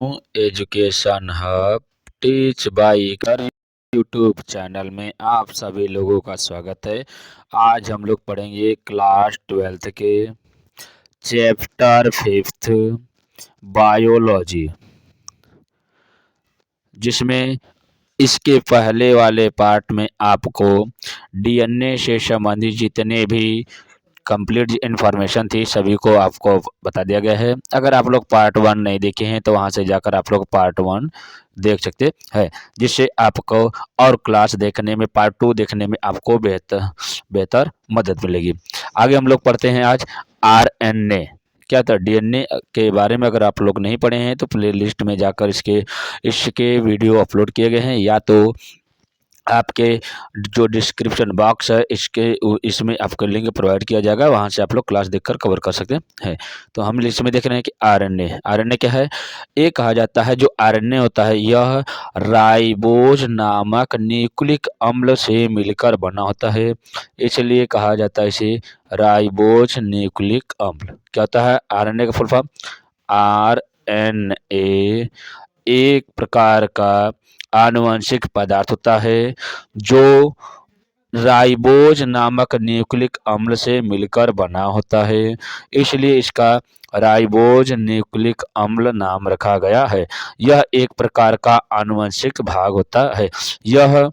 Education hub teach by कर YouTube channel में आप सभी लोगों का स्वागत है। आज हम लोग पढ़ेंगे क्लास 12th के चैप्टर 5th बायोलॉजी, जिसमें इसके पहले वाले पार्ट में आपको डीएनए से संबंधित जितने भी कंप्लीट इन्फॉर्मेशन थी सभी को आपको बता दिया गया है। अगर आप लोग पार्ट 1 नहीं देखे हैं तो वहां से जाकर आप लोग पार्ट 1 देख सकते हैं, जिससे आपको और क्लास देखने में, पार्ट 2 देखने में आपको बेहतर बेहतर मदद मिलेगी। आगे हम लोग पढ़ते हैं आज आरएनए क्या था। डीएनए के बारे में अगर आप लोग नहीं पढ़े हैं तो प्ले लिस्ट में जाकर इसके इसके वीडियो अपलोड किए गए हैं, या तो आपके जो डिस्क्रिप्शन बॉक्स है इसमें आपको लिंक प्रोवाइड किया जाएगा, वहां से आप लोग क्लास देखकर कवर कर सकते हैं। तो हम इसमें देख रहे हैं कि आरएनए क्या है। ये कहा जाता है जो आरएनए होता है यह राइबोज नामक न्यूक्लिक अम्ल से मिलकर बना होता है, इसलिए कहा जाता है इसे राइबोज न्यूक्लिक अम्ल। क्या होता है आरएनए का फुल फॉर्म? आरएनए एक प्रकार का आनुवंशिक पदार्थ होता है जो राइबोज नामक न्यूक्लिक अम्ल से मिलकर बना होता है, इसलिए इसका राइबोज न्यूक्लिक अम्ल नाम रखा गया है। यह एक प्रकार का आनुवंशिक भाग होता है। यह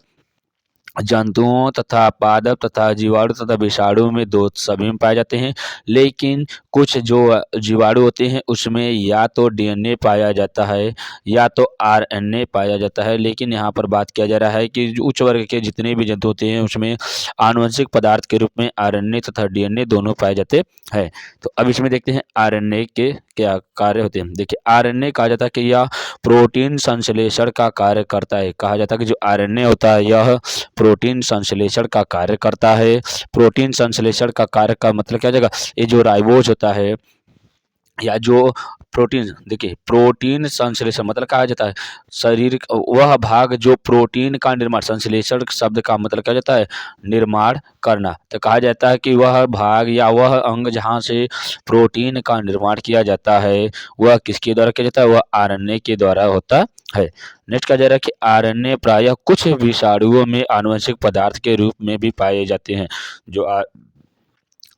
जंतुओं तथा पादप तथा जीवाणु तथा विषाणु में दो सभी में पाए जाते हैं, लेकिन कुछ जो जीवाणु होते हैं उसमें या तो डीएनए पाया जाता है या तो आरएनए पाया जाता है। लेकिन यहाँ पर बात किया जा रहा है कि जो उच्च वर्ग के जितने भी जंतु होते हैं उसमें आनुवंशिक पदार्थ के रूप में आरएनए तथा डीएनए दोनों पाए जाते हैं। तो अब इसमें देखते हैं आरएनए के क्या कार्य होते हैं। देखिए आरएनए कहा जाता है कि यह प्रोटीन संश्लेषण का कार्य करता है। कहा जाता है कि जो आरएनए होता है यह प्रोटीन संश्लेषण का कार्य करता है। प्रोटीन संश्लेषण का कार्य का मतलब क्या हो जाएगा, ये जो राइबोज होता है या जो प्रोटीन, देखिए प्रोटीन संश्लेषण मतलब कहा जाता है शरीर वह भाग जो प्रोटीन का निर्माण, संश्लेषण शब्द का मतलब क्या जाता है निर्माण करना। तो कहा जाता है कि वह भाग या वह अंग जहाँ से प्रोटीन का निर्माण किया जाता है वह किसके द्वारा किया जाता है, वह आरएनए के द्वारा होता है। नेक्स्ट कहा जा रहा है कि आरएनए प्रायः कुछ विषाणुओं में आनुवंशिक पदार्थ के रूप में भी पाए जाते हैं। जो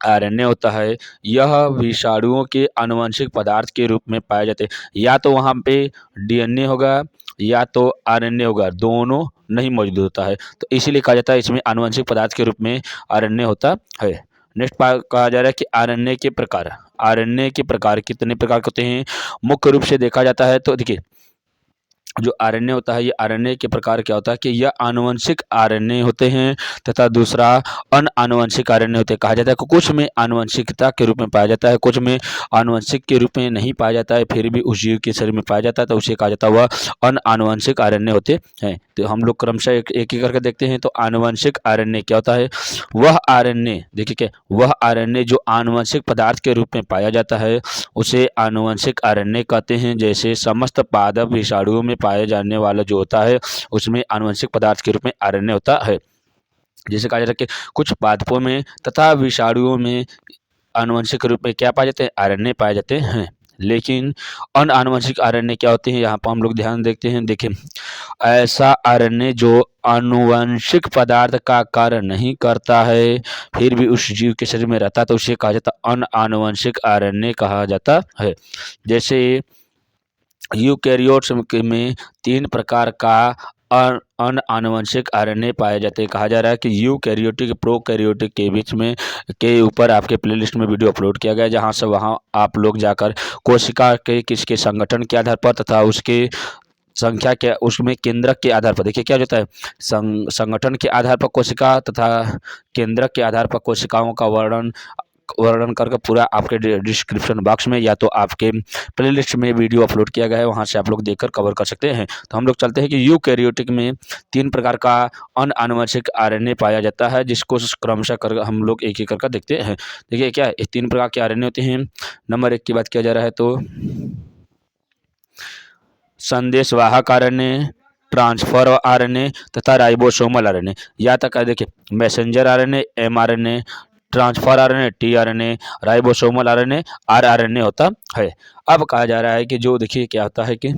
आरएनए होता है यह विषाणुओं के आनुवंशिक पदार्थ के रूप में पाए जाते हैं। या तो वहाँ पे डीएनए होगा या तो आरएनए होगा, दोनों नहीं मौजूद होता है, तो इसीलिए कहा जाता है इसमें आनुवंशिक पदार्थ के रूप में आरएनए होता है। नेक्स्ट कहा जा रहा है कि आरएनए के प्रकार। आरएनए के प्रकार कितने प्रकार के होते हैं? मुख्य रूप से देखा जाता है तो देखिए जो आरएनए होता है ये आरएनए के प्रकार क्या होता है कि यह आनुवंशिक आरएनए होते हैं तथा दूसरा अनआनुवंशिक आरएनए होते हैं। कहा जाता है कि कुछ में आनुवंशिकता के रूप में पाया जाता है, कुछ में आनुवंशिक के रूप में नहीं पाया जाता है, फिर भी उस जीव के शरीर में पाया जाता है तो उसे कहा जाता है वह अनआनुवंशिक आरएनए होते हैं। तो हम लोग क्रमशः एक एक करके देखते हैं। तो आनुवंशिक आरएनए क्या होता है? वह आरएनए, देखिए क्या, वह आरएनए जो आनुवंशिक पदार्थ के रूप में पाया जाता है उसे आनुवंशिक आरएनए कहते हैं। जैसे समस्त पादप विषाणुओं में पाए जाने वाला जो होता है उसमें आनुवंशिक पदार्थ के रूप में आरएनए होता है। जैसे कहा जाता है कि कुछ पादपों में तथा विषाणुओं में आनुवंशिक रूप में क्या पाए जाते हैं, आरएनए पाए जाते हैं। लेकिन अनआनुवंशिक आरएनए क्या होते हैं, यहाँ पर हम लोग ध्यान देखते हैं। देखिए ऐसा आरएनए जो आनुवंशिक पदार्थ का कार्य नहीं करता है फिर भी उस जीव के शरीर में रहता है तो उसे कहा जाता है अनआनुवंशिक आरएनए कहा जाता है। जैसे यूकैरियोट्स में 3 प्रकार का अनआनुवंशिक आरएनए पाए जाते हैं। कहा जा रहा है कि यूकैरियोटिक प्रोकैरियोटिक के बीच में के ऊपर आपके प्लेलिस्ट में वीडियो अपलोड किया गया है, जहां से वहां आप लोग जाकर कोशिका के किसके संगठन के आधार पर तथा उसके संख्या के उसमें केंद्रक के आधार पर, देखिए क्या होता है संगठन के आधार पर कोशिका तथा केंद्रक के आधार पर कोशिकाओं का वर्णन करके पूरा आपके डिस्क्रिप्शन बॉक्स में या तो आपके प्लेलिस्ट में वीडियो अपलोड किया गया है, वहां से आप लोग देखकर कवर कर सकते हैं। तो हम लोग चलते हैं कि यूकैरियोटिक में 3 प्रकार का अनआनुवंशिक आरएनए पाया जाता है, जिसको क्रमशः कर हम लोग एक एक करके देखते हैं। देखिए क्या ये 3 प्रकार के आरएनए होते हैं। नंबर 1 की बात किया जा रहा है तो संदेशवाहक आरएनए, ट्रांसफर आरएनए तथा राइबोसोमल आरएनए। या तक देखिए messenger RNA, mRNA, transfer RNA, tRNA, ribosomal RNA, rRNA होता है। अब कहा जा रहा है कि जो देखिए क्या होता है कि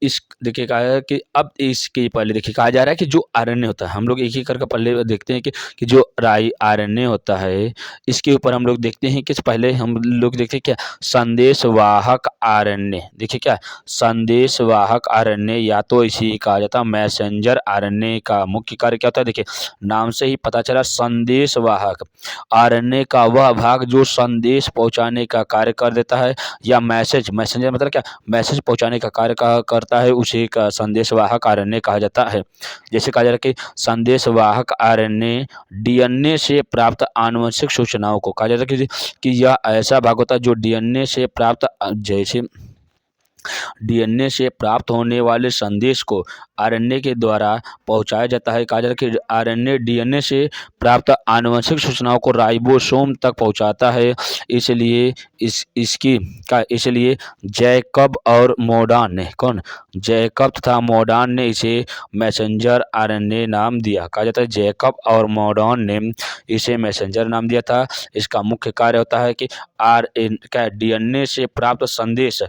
इस देखिए कहा है कि अब इसके पहले देखिए कहा जा रहा है कि जो आरएनए होता है, हम लोग एक एक करके पहले देखते हैं कि जो राई आरएनए होता है, इसके ऊपर हम लोग देखते हैं कि पहले हम लोग देखते हैं क्या संदेशवाहक आरएनए। देखिए क्या संदेशवाहक आरएनए, या तो इसी कहा जाता है मैसेंजर आरएनए का मुख्य कार्य क्या होता है। देखिए नाम से ही पता चला, संदेशवाहक आरएनए का वह भाग जो संदेश पहुंचाने का कार्य कर देता है, या मैसेंजर मतलब क्या मैसेज पहुंचाने का कार्य करता है, उसे का संदेशवाहक आरएनए कहा जाता है। जैसे कहा जा रहा है कि संदेशवाहक आरएनए डीएनए से प्राप्त आनुवंशिक सूचनाओं को कहा जाता है कि यह ऐसा भाग होता है जो डीएनए से प्राप्त जैसे डीएनए से प्राप्त होने वाले संदेश को आरएनए के द्वारा पहुंचाया जाता है। कहा जाता है कि आरएनए डीएनए से प्राप्त आनुवंशिक सूचनाओं को राइबोसोम तक पहुंचाता है। इसलिए इसलिए जैकब और मॉडर्न ने जैकब तथा मॉडर्न ने इसे मैसेंजर आरएनए नाम दिया। कहा जाता है जैकब और मॉडर्न ने इसे मैसेंजर नाम दिया था। इसका मुख्य कार्य होता है कि डीएनए से प्राप्त संदेश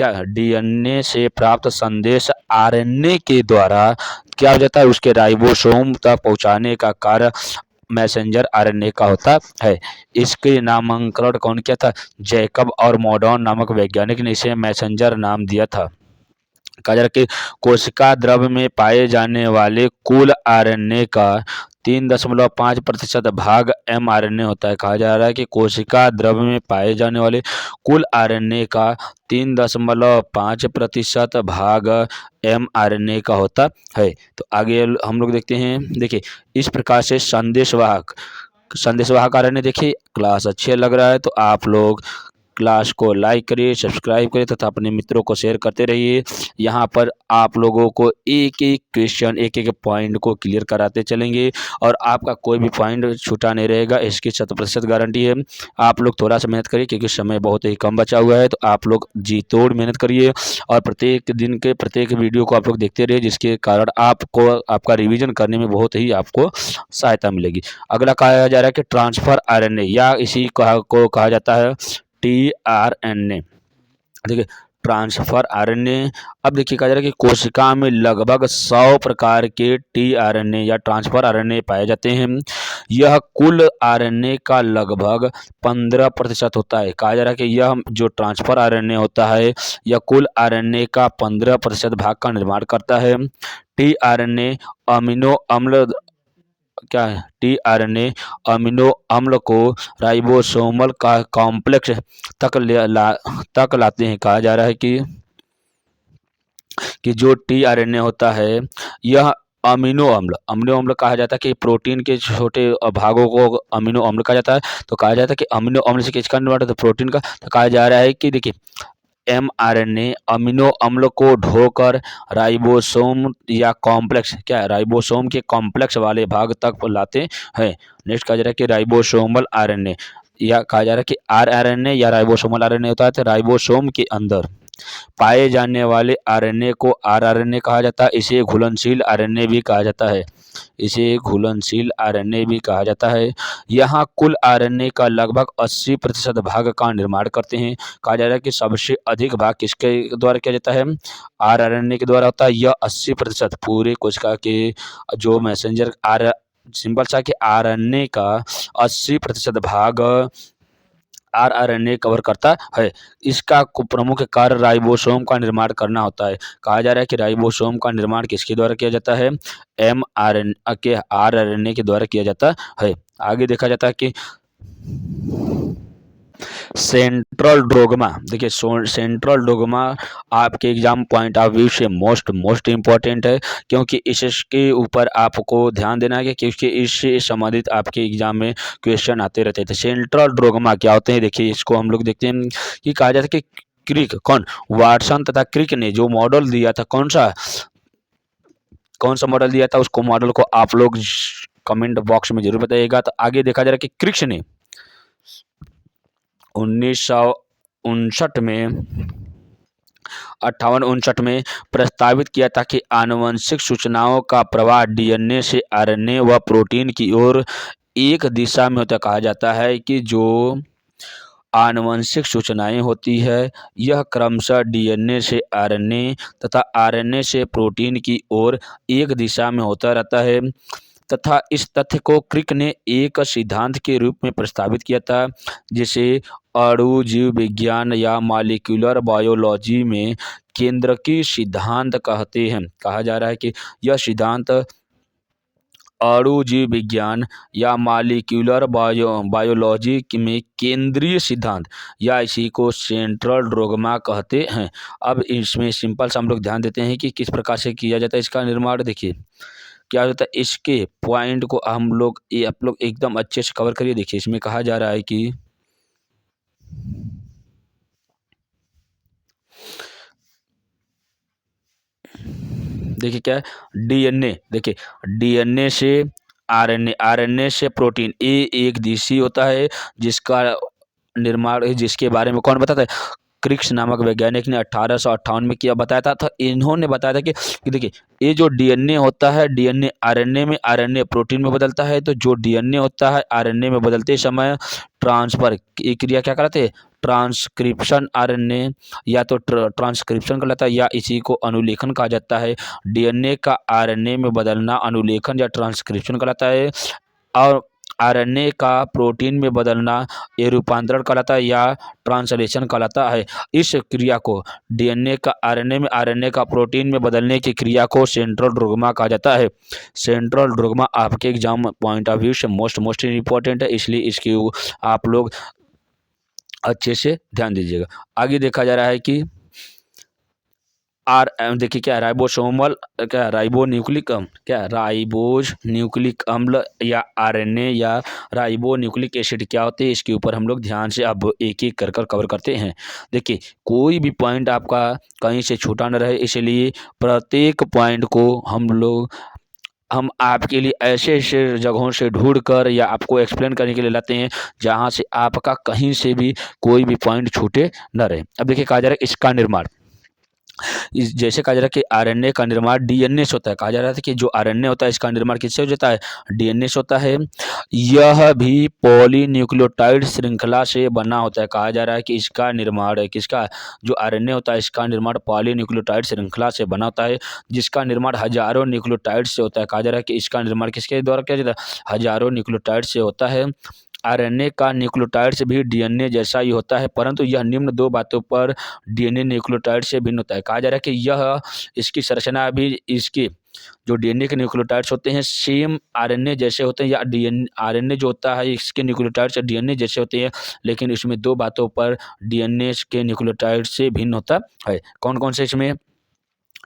डीएनए से प्राप्त संदेश आरएनए के द्वारा क्या हो जाता है, उसके राइबोसोम तक पहुंचाने का कार्य मैसेंजर आरएनए का होता है। इसके नामकरण कौन किया था, जैकब और मॉडर्न नामक वैज्ञानिक ने इसे मैसेंजर नाम दिया था। कहा जा रहा है कि कोशिका द्रव में पाए जाने वाले कुल आरएनए का 3.5% भाग एमआरएनए होता है। कहा जा रहा है कि कोशिका द्रव में पाए जाने वाले कुल आरएनए का 3.5% भाग एमआरएनए का होता है। तो आगे हम लोग देखते हैं। देखिए इस प्रकार से संदेशवाहक आरएनए, देखिए क्लास अच्छे लग रहा है तो आप लोग क्लास को लाइक करिए, सब्सक्राइब करिए तथा अपने मित्रों को शेयर करते रहिए। यहाँ पर आप लोगों को एक एक क्वेश्चन, एक एक पॉइंट को क्लियर कराते चलेंगे और आपका कोई भी पॉइंट छूटा नहीं रहेगा, इसकी 100% गारंटी है। आप लोग थोड़ा सा मेहनत करिए क्योंकि समय बहुत ही कम बचा हुआ है, तो आप लोग जी तोड़ मेहनत करिए और प्रत्येक दिन के प्रत्येक वीडियो को आप लोग देखते रहिए, जिसके कारण आपको आपका रिविजन करने में बहुत ही आपको सहायता मिलेगी। अगला कहा जा रहा है कि ट्रांसफर आरएनए, या इसी को कहा जाता है टीआरएनए। देखिए ट्रांसफर आरएनए, अब देखिए कहा जा रहा है कि कोशिका में लगभग 100 प्रकार के टीआरएनए या ट्रांसफर आरएनए पाए जाते हैं। यह कुल आरएनए का लगभग 15% होता है। कहा जा रहा है कि यह जो ट्रांसफर आरएनए होता है, यह कुल आरएनए का 15% भाग का निर्माण करता है। टीआरएनए अमीनो अम्ल टीआरएनए अमीनो अम्ल को राइबोसोमल का कॉम्प्लेक्स तक लाते हैं। कहा जा रहा है कि जो टीआरएनए होता है, यह अमीनो अम्ल कहा जाता है कि प्रोटीन के छोटे भागों को अमीनो अम्ल कहा जाता है। तो कहा जाता है कि अमीनो अम्ल से किसका निर्माण होता है, प्रोटीन का। तो कहा जा रहा है कि देखिए एमआरएनए अमीनो अम्ल को ढोकर राइबोसोम या कॉम्प्लेक्स राइबोसोम के कॉम्प्लेक्स वाले भाग तक लाते हैं। नेक्स्ट कहा जा रहा है कि राइबोसोमल आरएनए, या कहा जा रहा है कि आरआरएनए या राइबोसोमल आरएनए होता है। तो राइबोसोम के अंदर पाए जाने वाले आरएनए को आरआरएनए कहा जाता है। इसे घुलनशील आरएनए भी कहा जाता है। यहाँ कुल आरएनए का लगभग 80% भाग का निर्माण करते हैं। कहा जा रहा है कि सबसे अधिक भाग किसके द्वारा किया जाता है, आरआरएनए के द्वारा होता है। यह 80% पूरे कोशिका के जो मैसेंजर सिंपल सा कि आरएनए का 80% भाग आरआरएनए कवर करता है। इसका प्रमुख कार्य राइबोसोम का निर्माण करना होता है। कहा जा रहा है कि राइबोसोम का निर्माण किसके द्वारा किया जाता है, एमआरएनए के आरआरएनए के द्वारा किया जाता है। आगे देखा जाता है कि सेंट्रल डोग्मा, देखिए सेंट्रल डोग्मा आपके एग्जाम पॉइंट ऑफ व्यू से मोस्ट इम्पॉर्टेंट है, क्योंकि इसके ऊपर आपको ध्यान देना है क्योंकि इससे संबंधित आपके एग्जाम में क्वेश्चन आते रहते थे। सेंट्रल डोग्मा क्या होते हैं, देखिए इसको हम लोग देखते हैं कि कहा जाता है कि क्रिक वाटसन तथा क्रिक ने जो मॉडल दिया था, कौन सा मॉडल दिया था, उसको मॉडल को आप लोग कमेंट बॉक्स में जरूर बताइएगा। तो आगे देखा जा रहा है कि क्रिक ने 1959 में 58-59 में प्रस्तावित किया था कि आनुवंशिक सूचनाओं का प्रवाह डीएनए से आरएनए व प्रोटीन की ओर एक दिशा में होता। कहा जाता है कि जो आनुवंशिक सूचनाएं होती है यह क्रमशः डीएनए से आरएनए तथा आरएनए से प्रोटीन की ओर एक दिशा में होता रहता है तथा इस तथ्य को क्रिक ने एक सिद्धांत के रूप में प्रस्तावित किया था जिसे अणु जीव विज्ञान या मॉलिक्यूलर बायोलॉजी में केंद्रकीय सिद्धांत कहते हैं। कहा जा रहा है कि यह सिद्धांत अणु जीव विज्ञान या मॉलिक्यूलर बायोलॉजी में केंद्रीय सिद्धांत या इसी को सेंट्रल डोग्मा कहते हैं। अब इसमें सिंपल सा हम लोग ध्यान देते हैं कि किस प्रकार से किया जाता है इसका निर्माण। देखिए क्या होता है, इसके पॉइंट को हम लोग आप लोग एकदम अच्छे से कवर करिए। देखिए इसमें कहा जा रहा है कि देखिए क्या है डीएनए, देखिए डीएनए से आरएनए, आरएनए से प्रोटीन, ये एक दिशी होता है जिसका निर्माण जिसके बारे में कौन बताता है, क्रिक्स नामक वैज्ञानिक ने 1858 में किया बताया था। तो इन्होंने बताया था कि देखिए ये जो डीएनए होता है डीएनए आरएनए में, आरएनए प्रोटीन में बदलता है। तो जो डीएनए होता है आरएनए में बदलते समय ट्रांसफर की क्रिया क्या कराते हैं, ट्रांसक्रिप्शन, आरएनए या तो ट्रांसक्रिप्शन कहलाता है या इसी को अनुलेखन कहा जाता है। डीएनए का आरएनए में बदलना अनुलेखन या ट्रांसक्रिप्शन कहलाता है और आरएनए का प्रोटीन में बदलना ये रूपांतरण कहलाता है या ट्रांसलेशन कहलाता है। इस क्रिया को डीएनए का आरएनए में, आरएनए का प्रोटीन में बदलने की क्रिया को सेंट्रल डोग्मा कहा जाता है। सेंट्रल डोग्मा आपके एग्जाम पॉइंट ऑफ व्यू से मोस्ट इम्पोर्टेंट है, इसलिए इसकी आप लोग अच्छे से ध्यान दीजिएगा। आगे देखा जा रहा है कि देखिए क्या राइबोसोमल, क्या राइबो न्यूक्लिक क्या राइबोज न्यूक्लिक अम्ल या आरएनए या राइबो न्यूक्लिक एसिड क्या होते हैं, इसके ऊपर हम लोग ध्यान से अब एक एक कर कवर करते हैं। देखिए कोई भी पॉइंट आपका कहीं से छूटा न रहे, इसलिए प्रत्येक पॉइंट को हम आपके लिए ऐसे ऐसे जगहों से ढूंढ कर या आपको एक्सप्लेन करने के लिए लाते हैं जहां से आपका कहीं से भी कोई भी पॉइंट छूटे न रहे। अब देखिए कहा जा रहा है इसका निर्माण, इस जैसे कहा जा रहा है कि आरएनए का निर्माण डीएनए से होता है। कहा जा रहा था कि जो आरएनए होता है इसका निर्माण किससे हो जाता है, डीएनए से होता है। यह भी पॉलीन्यूक्लियोटाइड श्रृंखला से बना होता है। कहा जा रहा है कि इसका निर्माण किसका, जो आरएनए होता है इसका निर्माण पॉलीन्यूक्लियोटाइड श्रृंखला से बना होता है जिसका निर्माण हजारों न्यूक्लियोटाइड से होता है। कहा जा रहा है कि इसका निर्माण किसके द्वारा किया जाता है, हजारों न्यूक्लियोटाइड से होता है। आरएनए का न्यूक्लियोटाइड्स भी डीएनए जैसा ही होता है परंतु यह निम्न दो बातों पर डीएनए न्यूक्लियोटाइड से भिन्न होता है। कहा जा रहा है कि यह इसकी संरचना भी इसके जो डीएनए के न्यूक्लियोटाइड्स होते हैं सेम आरएनए जैसे होते हैं या डीएनए आरएनए जो होता है इसके न्यूक्लियोटाइड्स डीएनए जैसे होते हैं, लेकिन इसमें दो बातों पर डीएनए के न्यूक्लियोटाइड से भिन्न होता है। कौन कौन से,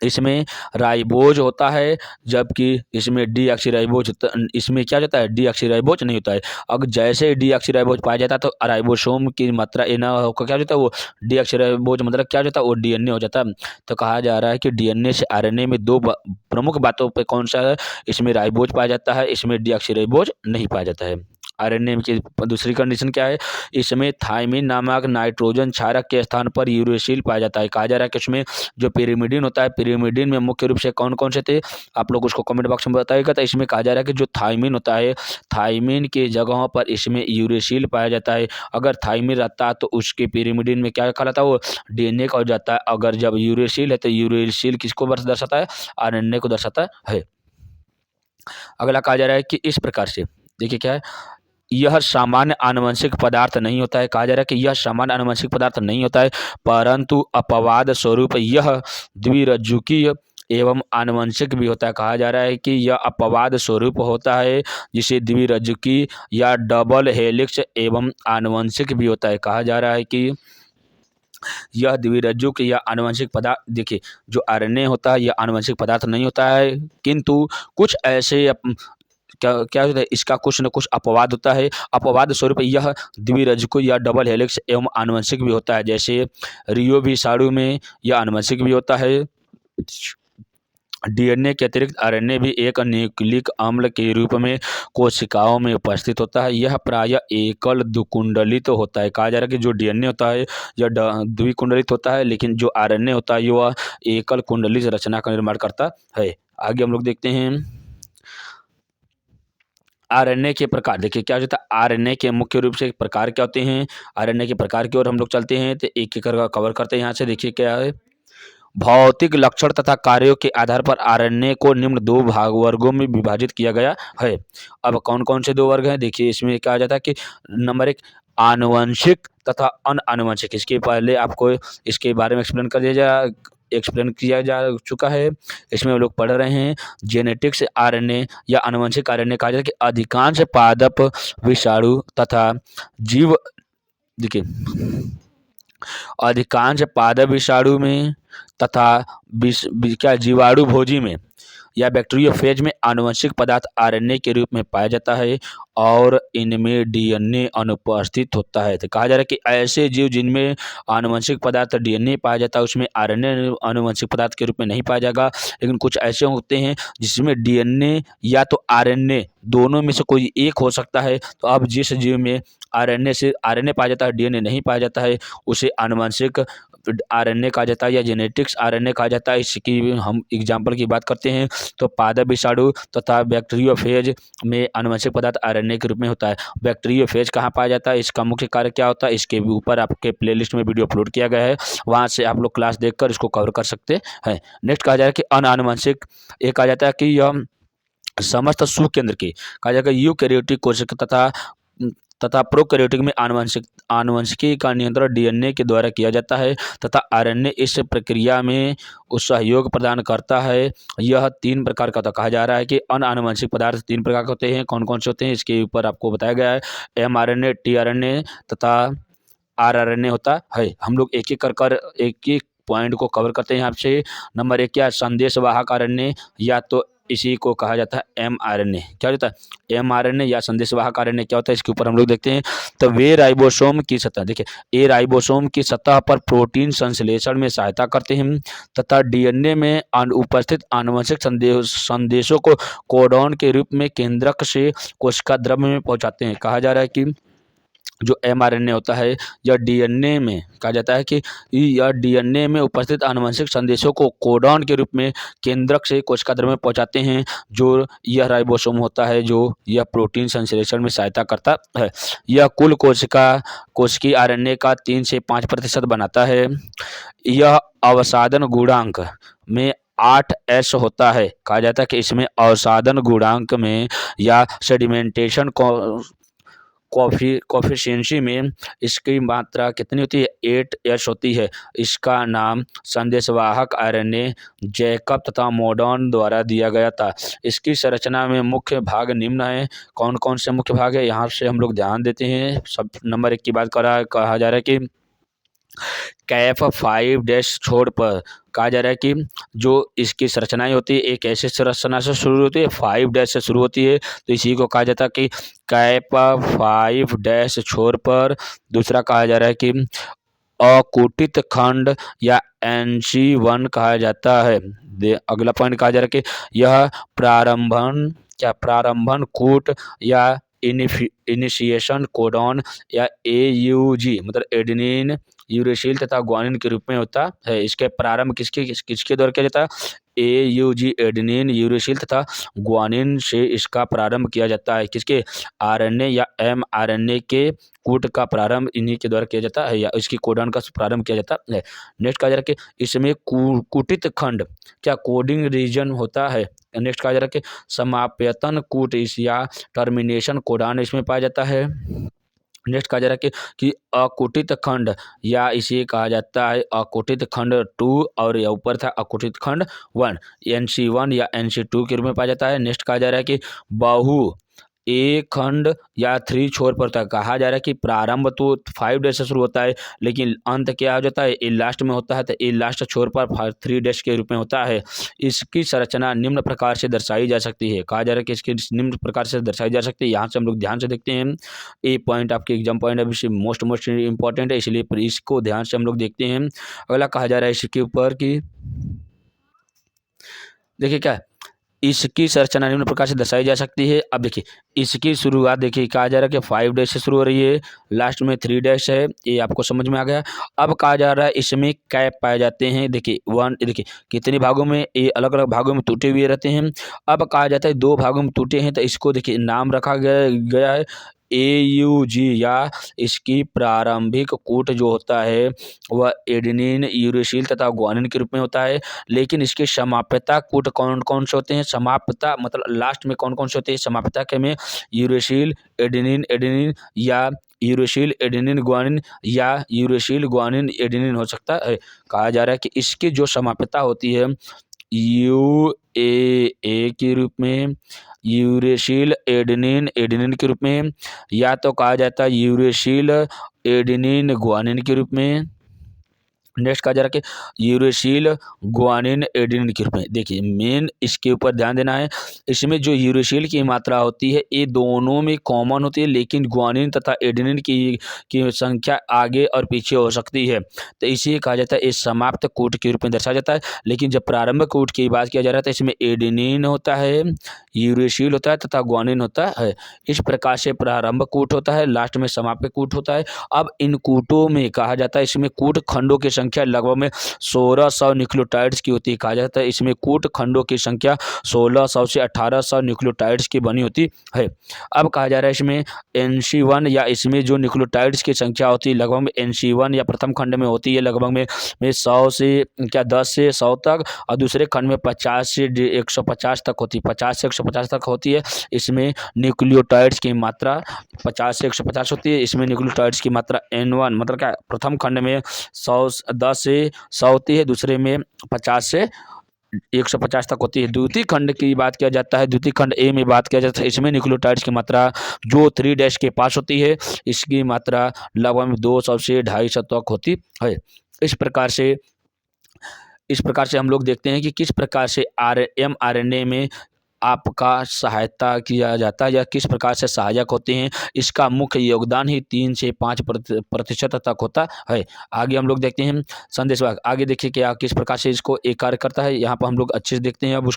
इसमें राइबोज होता है जबकि इसमें डीऑक्सीराइबोज इसमें क्या होता है, डीऑक्सीराइबोज नहीं होता है। अगर जैसे डीऑक्सीराइबोज पाया जाता है तो राइबोसोम की मात्रा ना होकर क्या हो जाता है, वो डीऑक्सीराइबोज मतलब क्या हो जाता है, वो डीएनए हो जाता है। तो कहा जा रहा है कि डीएनए से आरएनए में दो प्रमुख बातों पे कौन सा है, इसमें राइबोज पाया जाता है, इसमें डीऑक्सीराइबोज नहीं पाया जाता है। आरएनए की दूसरी कंडीशन क्या है, इसमें थायमिन नामक नाइट्रोजन क्षारक के स्थान पर यूरेसिल पाया जाता है। कहा जा रहा है कि इसमें जो पिरिमिडिन होता है, पिरिमिडिन में मुख्य रूप से कौन कौन से थे, आप लोग उसको कमेंट बॉक्स में बताइएगा। तो इसमें कहा जा रहा है कि जो थायमिन होता है, थायमिन के जगहों पर इसमें यूरेसिल पाया जाता है। अगर थायमिन रहता है तो उसके पिरिमिडिन में क्या कहलाता है, वो डीएनए का हो जाता है। अगर जब यूरेसिल है तो यूरेसिल किसको दर्शाता है, आरएनए को दर्शाता है। अगला कहा जा रहा है कि इस प्रकार से देखिए क्या है, यह सामान्य आनुवंशिक पदार्थ नहीं होता है। कहा जा रहा है कि यह सामान्य आनुवंशिक पदार्थ नहीं होता है परंतु अपवाद स्वरूप यह द्विरज्जुकीय एवं आनुवंशिक भी होता है। कहा जा रहा है कि यह अपवाद स्वरूप होता है जिसे द्विरज्जुकीय या डबल हेलिक्स एवं आनुवंशिक भी होता है। कहा जा रहा है कि यह द्विरज्जुक या आनुवंशिक पदार्थ, देखिए जो आरएनए होता है यह आनुवंशिक पदार्थ नहीं होता है किंतु कुछ ऐसे क्या क्या होता है, इसका कुछ न कुछ अपवाद होता है। अपवाद स्वरूप यह द्विरज्जुक या डबल हेलिक्स एवं आनुवंशिक भी होता है। जैसे रियो भी साड़ू में यह आनुवंशिक भी होता है डीएनए के अतिरिक्त आरएनए भी एक न्यूक्लिक अम्ल के रूप में कोशिकाओं में उपस्थित होता है। यह प्रायः एकल द्विकुंडलित होता है। कहा जा रहा है कि जो डीएनए होता है यह द्विकुंडलित होता है, लेकिन जो आरएनए होता है वह एकल कुंडलित रचना का निर्माण करता है। आगे हम लोग देखते हैं आरएनए के प्रकार। देखिए क्या होता है, आरएनए के मुख्य रूप से प्रकार क्या होते हैं। आरएनए के प्रकार की ओर हम लोग चलते हैं तो एक एक करके कवर करते हैं। यहाँ से देखिए क्या है, भौतिक लक्षण तथा कार्यों के आधार पर आरएनए को निम्न दो भाग वर्गों में विभाजित किया गया है। अब कौन कौन से दो वर्ग हैं, देखिए इसमें क्या जाता है कि नंबर एक, आनुवंशिक तथा अनआनुवंशिक। इसके पहले आपको इसके बारे में एक्सप्लेन किया जा चुका है। इसमें हम लोग पढ़ रहे हैं जेनेटिक्स आरएनए या आनुवंशिक आरएनए। कहा जाता है कि अधिकांश पादप, विषाणु तथा जीव, देखिए अधिकांश पादप विषाणु में तथा क्या जीवाणु भोजी में या बैक्टीरियोफेज में आनुवंशिक पदार्थ आरएनए के रूप में पाया जाता है और इनमें डीएनए अनुपस्थित होता है। तो कहा जा रहा है कि ऐसे जीव जिनमें आनुवंशिक पदार्थ डीएनए पाया जाता है उसमें आरएनए आनुवंशिक पदार्थ के रूप में नहीं पाया जाएगा। लेकिन कुछ ऐसे होते हैं जिसमें डीएनए या तो आरएनए दोनों में से कोई एक हो सकता है। तो अब जिस जीव में आरएनए पाया जाता है, डीएनए नहीं पाया जाता है, उसे आनुवंशिक आरएनए कहा जाता है या जेनेटिक्स आरएनए कहा जाता है। इसकी हम एग्जाम्पल की बात करते हैं तो पादप विषाणु तथा बैक्टीरियोफेज में आनुवंशिक पदार्थ आरएनए के रूप में होता है। बैक्टीरियोफेज कहाँ पाया जाता है, इसका मुख्य कार्य क्या होता है, इसके ऊपर आपके प्लेलिस्ट में वीडियो अपलोड किया गया है, वहाँ से आप लोग क्लास देखकर इसको कवर कर सकते हैं। नेक्स्ट कहा जाए कि अनानुवंशिक, एक कहा जाता है कि यह समस्त सुकेंद्र की, कहा जाएगा यूकैरियोटिक कोशिका तथा प्रोकैरियोटिक में आनुवंशिकी का नियंत्रण डीएनए के द्वारा किया जाता है तथा आरएनए इस प्रक्रिया में सहयोग प्रदान करता है। यह तीन प्रकार का कहा जा रहा है कि अनानुवंशिक पदार्थ तीन प्रकार के होते हैं। कौन कौन से होते हैं इसके ऊपर आपको बताया गया है, एमआरएनए, टीआरएनए तथा आरआरएनए होता है। हम लोग एक एक कर एक एक पॉइंट को कवर करते हैं यहाँ से। नंबर एक क्या, संदेशवाहक आरएनए या तो इसी को कहा जाता है एमआरएनए। क्या होता है एमआरएनए या संदेशवाहक आरएनए, क्या होता है इसके ऊपर हम लोग देखते हैं। तो वे राइबोसोम की सतह, देखिए ये राइबोसोम की सतह पर प्रोटीन संश्लेषण में सहायता करते हैं तथा डीएनए में उपस्थित आनुवंशिक संदेशों को कोडॉन के रूप में केंद्रक से कोशिका द्रव्य में पहुंचाते हैं। कहा जा रहा है कि जो एमआरएनए होता है यह डीएनए में, कहा जाता है कि यह डीएनए में उपस्थित आनुवंशिक संदेशों को कोडॉन के रूप में केंद्रक से कोशिका द्रव्य में पहुंचाते हैं। जो यह राइबोसोम होता है जो यह प्रोटीन संश्लेषण में सहायता करता है। यह कुल कोशिकीय आरएनए का 3 से 5% बनाता है। यह अवसादन गुणांक में 8S होता है। कहा जाता है कि इसमें अवसादन गुणांक में या सेडिमेंटेशन कॉफिशिएंसी में इसकी मात्रा कितनी होती है, 8S होती है। इसका नाम संदेशवाहक आरएनए जैकब तथा मॉडर्न द्वारा दिया गया था। इसकी संरचना में मुख्य भाग निम्न है। कौन कौन से मुख्य भाग है यहाँ से हम लोग ध्यान देते हैं। सब नंबर एक की बात कहा जा रहा है कि कैफ 5 छोर पर कहा जा रहा है कि जो इसकी संरचनाएं होती है एक ऐसी संरचना से शुरू होती है 5 से शुरू होती है, तो इसी को कहा जाता है कि कैप 5 छोर पर। दूसरा कहा जा रहा है कि अकुटित खंड या NC1 कहा जाता है। अगला पॉइंट कहा जा रहा है कि यह प्रारंभन कूट या इनिशिएशन कोडॉन या AUG मतलब एडेनिन यूरेसिल तथा ग्वानिन के रूप में होता है। इसके प्रारंभ किसके द्वारा किया जाता है, AUG एडेनिन यूरेसिल तथा ग्वानिन से इसका प्रारंभ किया जाता है। किसके, आरएनए या mRNA के कूट का प्रारंभ इन्हीं के द्वारा किया जाता है या इसकी कोडॉन का प्रारंभ किया जाता है। नेक्स्ट कहा जा रहा है कि इसमें कुटित खंड क्या कोडिंग रीजन होता है। नेक्स्ट कहा जा रहा है कि समाप्यतन कूट या टर्मिनेशन कोडॉन इसमें पाया जाता है। नेक्स्ट कहा जा रहा है कि अकुटित खंड या इसे कहा जाता है अकुटित खंड 2 और या ऊपर था अकुटित खंड 1 NC1 या NC2 के रूप में पाया जाता है। नेक्स्ट कहा जा रहा है कि बहु A खंड या 3 छोर पर तक। कहा जा रहा है कि प्रारंभ तो 5 से शुरू होता है लेकिन अंत क्या हो जाता है, ए लास्ट में होता है। तो ए लास्ट छोर पर 3 के रूप में होता है। इसकी संरचना निम्न प्रकार से दर्शाई जा सकती है। कहा जा रहा है कि इसकी निम्न प्रकार से दर्शाई जा सकती है। यहाँ से हम लोग ध्यान से देखते हैं। ए पॉइंट आपके एग्जाम पॉइंट अभी मोस्ट इंपॉर्टेंट है, इसलिए इसको ध्यान से हम लोग देखते हैं। अगला कहा जा रहा है इसके ऊपर कि देखिए क्या है, इसकी संरचना निम्न प्रकार से दर्शाई जा सकती है। अब देखिए इसकी शुरुआत देखिए कहा जा रहा है कि 5 डैश से शुरू हो रही है, लास्ट में 3 डैश है, ये आपको समझ में आ गया। अब कहा जा रहा है इसमें कैप पाए जाते हैं, देखिए वन, देखिए कितने भागों में, ये अलग अलग भागों में टूटे हुए रहते हैं। अब कहा जाता है 2 भागों में टूटे हैं, तो इसको देखिए नाम रखा गया है AUG, या इसकी प्रारंभिक कूट जो होता है वह एडेनिन, यूरेसिल तथा ग्वानिन के रूप में होता है। लेकिन इसके समाप्यता कूट कौन कौन से होते हैं, समाप्यता मतलब लास्ट में कौन कौन से होते हैं समाप्यता के में, यूरेसिल एडेनिन एडेनिन, या यूरेसिल एडेनिन ग्वानिन, या यूरेसिल ग्वानिन एडेनिन हो सकता है। कहा जा रहा है कि इसकी जो समाप्यता होती है UAA के रूप में, यूरेसिल एडेनिन एडेनिन के रूप में, या तो कहा जाता है यूरेसिल एडेनिन ग्वानिन के रूप में। नेक्स्ट कहा जा रहा है कि यूरेसिल ग्वानिन एडेनिन के रूप में। देखिए मेन इसके ऊपर ध्यान देना है, इसमें जो यूरेसिल की मात्रा होती है ये दोनों में कॉमन होती है, लेकिन ग्वानिन तथा एडेनिन की संख्या आगे और पीछे हो सकती है, तो इसे कहा जाता है ये समाप्त कूट के रूप में दर्शाया जाता है। लेकिन जब प्रारंभिक कूट की बात किया जा रहा है तो इसमें एडेनिन होता है, यूरेसिल होता है तथा ग्वानिन होता है। इस प्रकार से प्रारंभिक कूट होता है, लास्ट में समाप्त कूट होता है। अब इन कूटों में कहा जाता है इसमें कूट खंडों की संख्या लगभग में 1600 न्यूक्लियोटाइड्स की होती है। कहा जाता है इसमें कूट खंडों की संख्या 1600 से 1800 न्यूक्लियोटाइड्स की बनी होती है। अब कहा जा रहा है इसमें NC1, या इसमें जो न्यूक्लियोटाइड्स की संख्या होती है लगभग में NC1 या प्रथम खंड में होती है लगभग में 100 से क्या 10 से 100 तक, और दूसरे खंड में 50 से 150 तक होती है, 50 से 150 तक होती है। इसमें न्यूक्लियोटाइड्स की मात्रा 50 से 150 होती है। इसमें न्यूक्लियोटाइड्स की मात्रा N1 मतलब क्या प्रथम खंड में 10 से 100 होती है, दूसरे में 50 से 150 तक होती है। द्वितीय खंड की बात किया जाता है, द्वितीय खंड A में बात किया जाता है, इसमें न्यूक्लियोटाइड्स की मात्रा जो 3 डैश के पास होती है, इसकी मात्रा लगभग 200 से 250 तक होती है। इस प्रकार से हम लोग देखते हैं कि किस प्रकार से mRNA में आपका सहायता किया जाता है या किस प्रकार से सहायक होते हैं। इसका मुख्य योगदान ही 3 से 5% तक होता है। आगे हम लोग देखते हैं संदेशवाहक। आगे देखिए क्या किस प्रकार से इसको एक कार्य करता है, यहाँ पर हम लोग अच्छे से देखते हैं। अब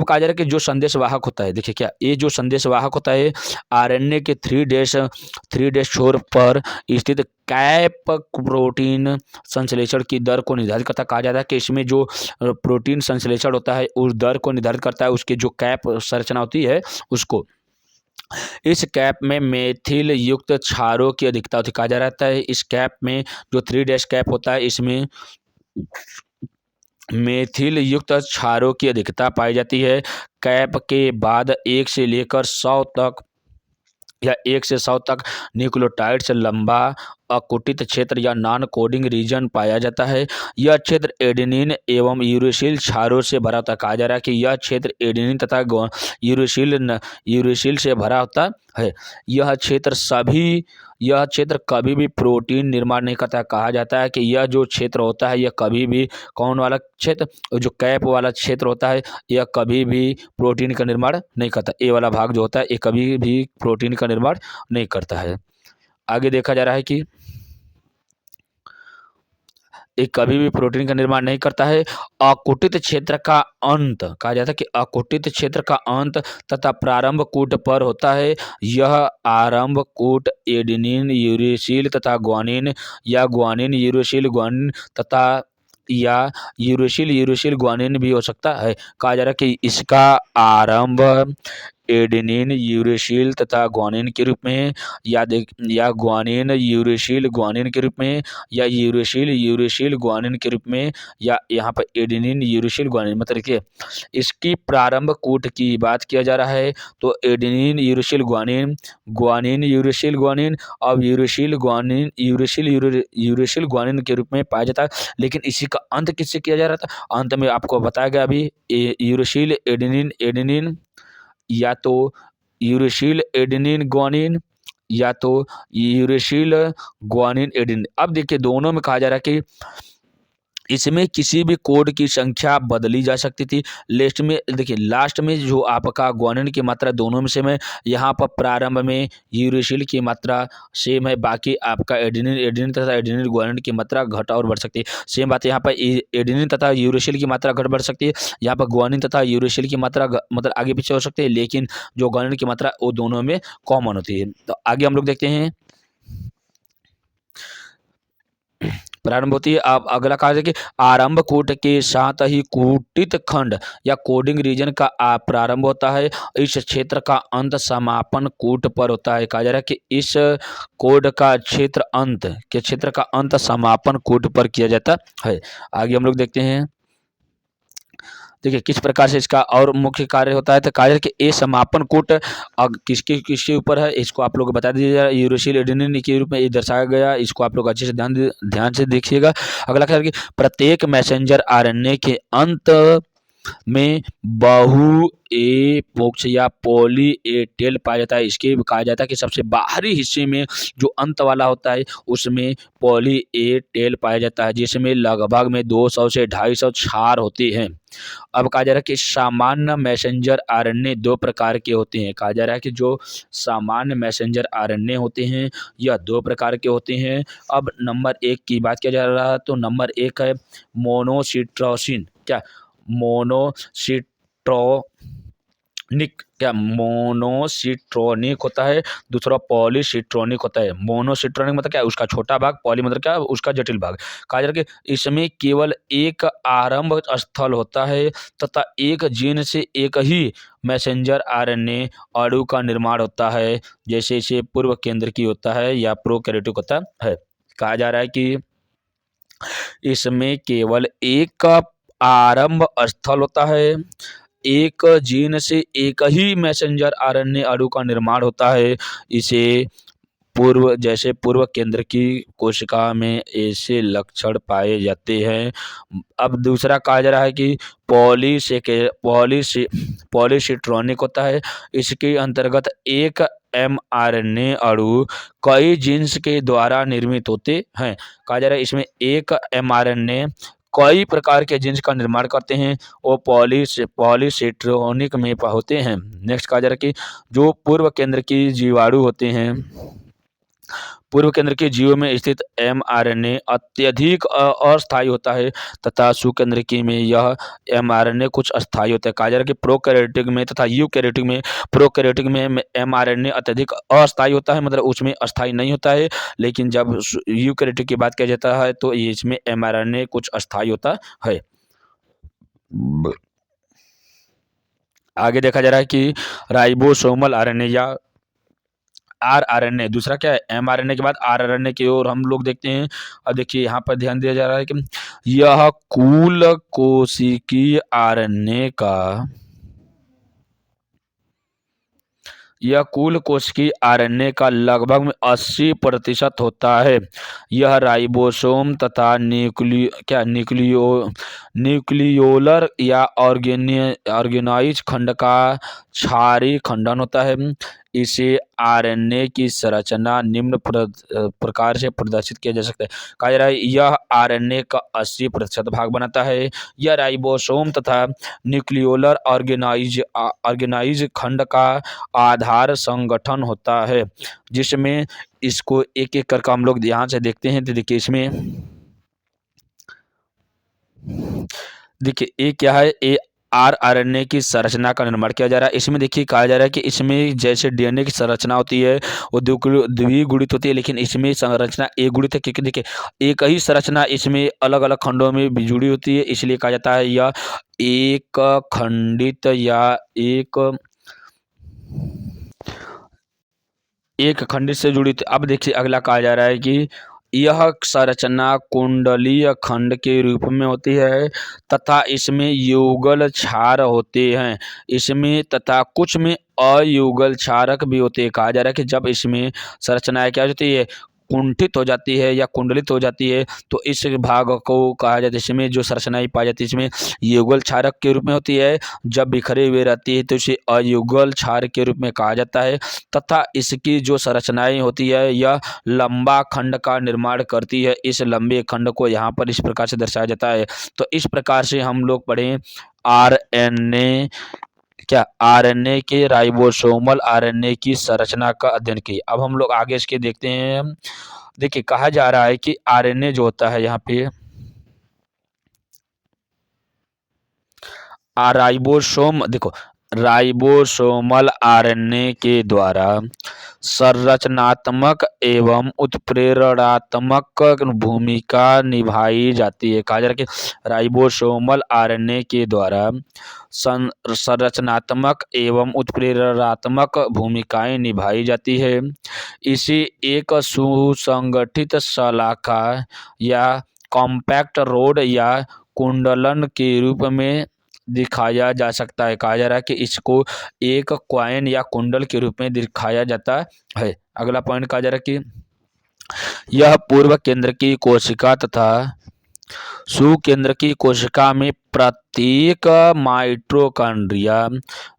कहा जा रहा है कि जो संदेशवाहक होता है, देखिए क्या ये जो संदेशवाहक होता है RNA के 3 डैश छोर पर स्थित कैप प्रोटीन संश्लेषण की दर को निर्धारित करता। कहा जाता है कि इसमें जो प्रोटीन संश्लेषण होता है उस दर को निर्धारित करता है, उसकी जो कैप संरचना होती है उसको। इस कैप में मेथिल युक्त क्षारों की अधिकता होती है। कहा जा रहता है इस कैप में जो 3 डैश कैप होता है इसमें मेथिल युक्त क्षारों की अधिकता पाई जाती है। कैप के बाद 1 से लेकर 100 तक या 1 से 100 तक न्यूक्लियोटाइड से लंबा अकुटित क्षेत्र या नॉन कोडिंग रीजन पाया जाता है। यह क्षेत्र एडेनिन एवं यूरेसिल क्षारों से भरा होता है। कहा जा रहा है कि यह क्षेत्र एडेनिन तथा यूरेसिल से भरा होता है। यह क्षेत्र कभी भी प्रोटीन निर्माण नहीं करता। कहा जाता है कि यह जो क्षेत्र होता है यह कभी भी कौन वाला क्षेत्र, जो कैप वाला क्षेत्र होता है, यह कभी भी प्रोटीन का निर्माण नहीं करता। ये वाला भाग जो होता है ये कभी भी प्रोटीन का निर्माण नहीं करता है। आगे देखा जा रहा है कि ये कभी भी प्रोटीन का निर्माण नहीं करता है। अकुटित क्षेत्र का अंत, कहा जाता है कि अकुटित क्षेत्र का अंत तथा प्रारंभ कूट पर होता है। यह आरंभ कूट एडेनिन यूरेसिल तथा ग्वानिन, या ग्वानिन यूरेसिल ग्वानिन तथा या यूरेसिल ग्वानिन भी हो सकता है। कहा जा रहा है कि इसका आरंभ एडेनिन यूरेसिल तथा ग्वानिन के रूप में, या ग्वानिन यूरेसिल ग्वानिन के रूप में, या यूरेसिल ग्वानिन के रूप में, या यहाँ पर एडेनिन यूरेसिल ग्वानिन। मतलब कि इसकी प्रारंभ कूट की बात किया जा रहा है तो adenine uracil guanine, guanine uracil guanine और यूरेसिल ग्वानिन के रूप में पाया जाता है। लेकिन इसी का अंत किससे किया जा रहा था, अंत में आपको बताया गया अभी यूरेसिल एडेनिन, या तो यूरेसिल एडेनिन ग्वानिन, या तो यूरेसिल ग्वानिन एडेनिन। अब देखिए दोनों में कहा जा रहा है कि इसमें किसी भी कोड की संख्या बदली जा सकती थी। लिस्ट में देखिए लास्ट में जो आपका ग्वानिन की मात्रा दोनों में सेम है। यहाँ पर प्रारंभ में यूरेसिल की मात्रा सेम है, बाकी आपका एडेनिन एडेनिन तथा एडेनिन ग्वानिन की मात्रा घट और बढ़ सकती है। सेम बात है यहाँ पर एडेनिन तथा यूरेसिल की मात्रा घट बढ़ सकती है। यहाँ पर ग्वानिन तथा यूरेसिल की मात्रा मतलब आगे पीछे हो सकती है, लेकिन जो ग्वानिन की मात्रा वो दोनों में कॉमन होती है। तो आगे हम लोग देखते हैं प्रारंभ होती है। अब अगला कार्य है कि आरंभ कूट के साथ ही कूटित खंड या कोडिंग रीजन का प्रारंभ होता है। इस क्षेत्र का अंत समापन कूट पर होता है। कहा जा रहा है कि इस कोड का क्षेत्र का अंत समापन कूट पर किया जाता है। आगे हम लोग देखते हैं देखिए किस प्रकार से इसका और मुख्य कार्य होता है। तो कार्य के ए समापन कूट किसके किसके ऊपर है, इसको आप लोग बता दीजिएगा। यूरेसिल एडेनिन के रूप में ये दर्शाया गया, इसको आप लोग अच्छे से ध्यान से देखिएगा। अगला कार्य कि प्रत्येक मैसेंजर आरएनए के अंत में बहु ए पोक्ष या पॉली ए टेल पाया जाता है। इसके कहा जाता है कि सबसे बाहरी हिस्से में जो अंत वाला होता है उसमें पॉली ए टेल पाया जाता है, जिसमें लगभग में 200 से 250 क्षार होते हैं। अब कहा जा रहा है कि सामान्य मैसेंजर आरएनए दो प्रकार के होते हैं। कहा जा रहा है कि जो सामान्य मैसेंजर आरएनए होते हैं यह दो प्रकार के होते हैं। अब नंबर 1 की बात किया जा रहा है तो नंबर 1 है मोनोसिट्रोसिन मोनोसिट्रोनिक होता है, दूसरा पॉलीसिट्रोनिक होता है। मोनोसिट्रोनिक मतलब क्या है, उसका छोटा भाग, पॉली मतलब क्या है, उसका जटिल भाग। कहा जा रहा है कि इसमें केवल एक आरंभ स्थल होता है तथा एक जीन से एक ही मैसेंजर आरएनए अणु का निर्माण होता है, जैसे इसे पूर्व केंद्र की होता है या प्रोकैरियोटिक होता है। कहा जा रहा है कि इसमें केवल एक आरंभ स्थल होता है, एक जीन से एक ही मैसेंजर आरएनए अणु का निर्माण होता है। इसे पूर्व केंद्र की कोशिका में ऐसे लक्षण पाए जाते हैं। अब दूसरा कहा जा रहा है कि पॉलीसिट्रोनिक होता है। इसके अंतर्गत एक mRNA अणु कई जीन्स के द्वारा निर्मित होते हैं। कहा जा रहा है इसमें एक mRNA कई प्रकार के जीन्स का निर्माण करते हैं, वो पॉलीसिट्रोनिक में होते हैं। नेक्स्ट कहा जा रहा है कि जो पूर्व केंद्र की जीवाणु होते हैं, पूर्व केंद्र के जीवों में स्थित mRNA अत्यधिक अस्थायी होता है तथा सुकेंद्रकी में यह mRNA कुछ अस्थायी होता है। कहा जा रहा है कि प्रोकैरियोटिक में तथा प्रोकैरियोटिक में mRNA अत्यधिक अस्थायी होता है, मतलब उसमें अस्थायी नहीं होता है, लेकिन जब यूकैरियोटिक की बात किया जाता है तो इसमें mRNA कुछ अस्थायी होता है। आगे देखा जा रहा है कि राइबोसोमल आरएनए या आरआरएनए, दूसरा क्या है एमआरएनए के बाद आरआरएनए की ओर हम लोग देखते हैं। अब देखिए यहाँ पर ध्यान दिया जा रहा है कि यह कुल कोशिकीय आरएनए का यह कुल कोशिकीय आरएनए का लगभग 80% होता है। यह राइबोसोम तथा न्यूक्लियोलर या ऑर्गेनाइज खंड का क्षारीय खंडन होता है। इसे आरएनए की संरचना निम्न प्रकार से प्रदर्शित किया जा सकता है। कहा जा रहा है यह आरएनए का 80% भाग बनाता है। यह राइबोसोम तथा न्यूक्लियोलर ऑर्गेनाइज खंड का आधार संगठन होता है, जिसमें इसको एक एक करके हम लोग ध्यान से देखते हैं। तो देखिए इसमें देखिए क्या है, आरआरएनए की संरचना का निर्माण किया जा रहा है। इसमें देखिए कहा जा रहा है कि इसमें जैसे डीएनए की संरचना होती है वो द्विगुणित होती है, लेकिन इसमें संरचना एक गुणित है, क्योंकि देखिए एक ही संरचना इसमें अलग अलग खंडों में भी जुड़ी होती है, इसलिए कहा जाता है यह एक खंडित या एक खंडित से जुड़ी थी। अब देखिए अगला कहा जा रहा है कि यह संरचना कुंडलीय खंड के रूप में होती है तथा इसमें युगल क्षार होते हैं। इसमें तथा कुछ में अयुगल क्षारक भी होते हैं। कहा जा रहा है कि जब इसमें संरचनाएं क्या होती है, कुंठित हो जाती है या कुंडलित हो जाती है तो इस भाग को कहा जाता है, इसमें जो संरचनाएं पाई जाती है इसमें युगल क्षारक के रूप में होती है। जब बिखरे हुए रहती है तो इसे अयुगल क्षार के रूप में कहा जाता है। तथा इसकी जो संरचनाएं होती है यह लंबा खंड का निर्माण करती है। इस लंबे खंड को यहाँ पर इस प्रकार से दर्शाया जाता है। तो इस प्रकार से हम लोग पढ़ें आरएनए, क्या आरएनए के राइबोसोमल आरएनए की संरचना का अध्ययन किया। अब हम लोग आगे इसके देखते हैं। देखिए कहा जा रहा है कि आरएनए जो होता है यहाँ पे राइबोसोम, देखो राइबोसोमल आरएनए के द्वारा संरचनात्मक एवं उत्प्रेरणात्मक भूमिका निभाई जाती है। कहा जा रहा है कि राइबोसोमल आरएनए के द्वारा संरचनात्मक एवं उत्प्रेरणात्मक भूमिकाएं निभाई जाती है। इसे एक सुसंगठित शलाका या कॉम्पैक्ट रोड या कुंडलन के रूप में दिखाया जा सकता है। कहा जा रहा है कि इसको एक कॉइन या कुंडल के रूप में दिखाया जाता है। अगला पॉइंट कहा जा रहा है कि यह पूर्व केंद्र की कोशिका तथा सुकेंद्र की कोशिका में प्रत्येक माइटोकॉन्ड्रिया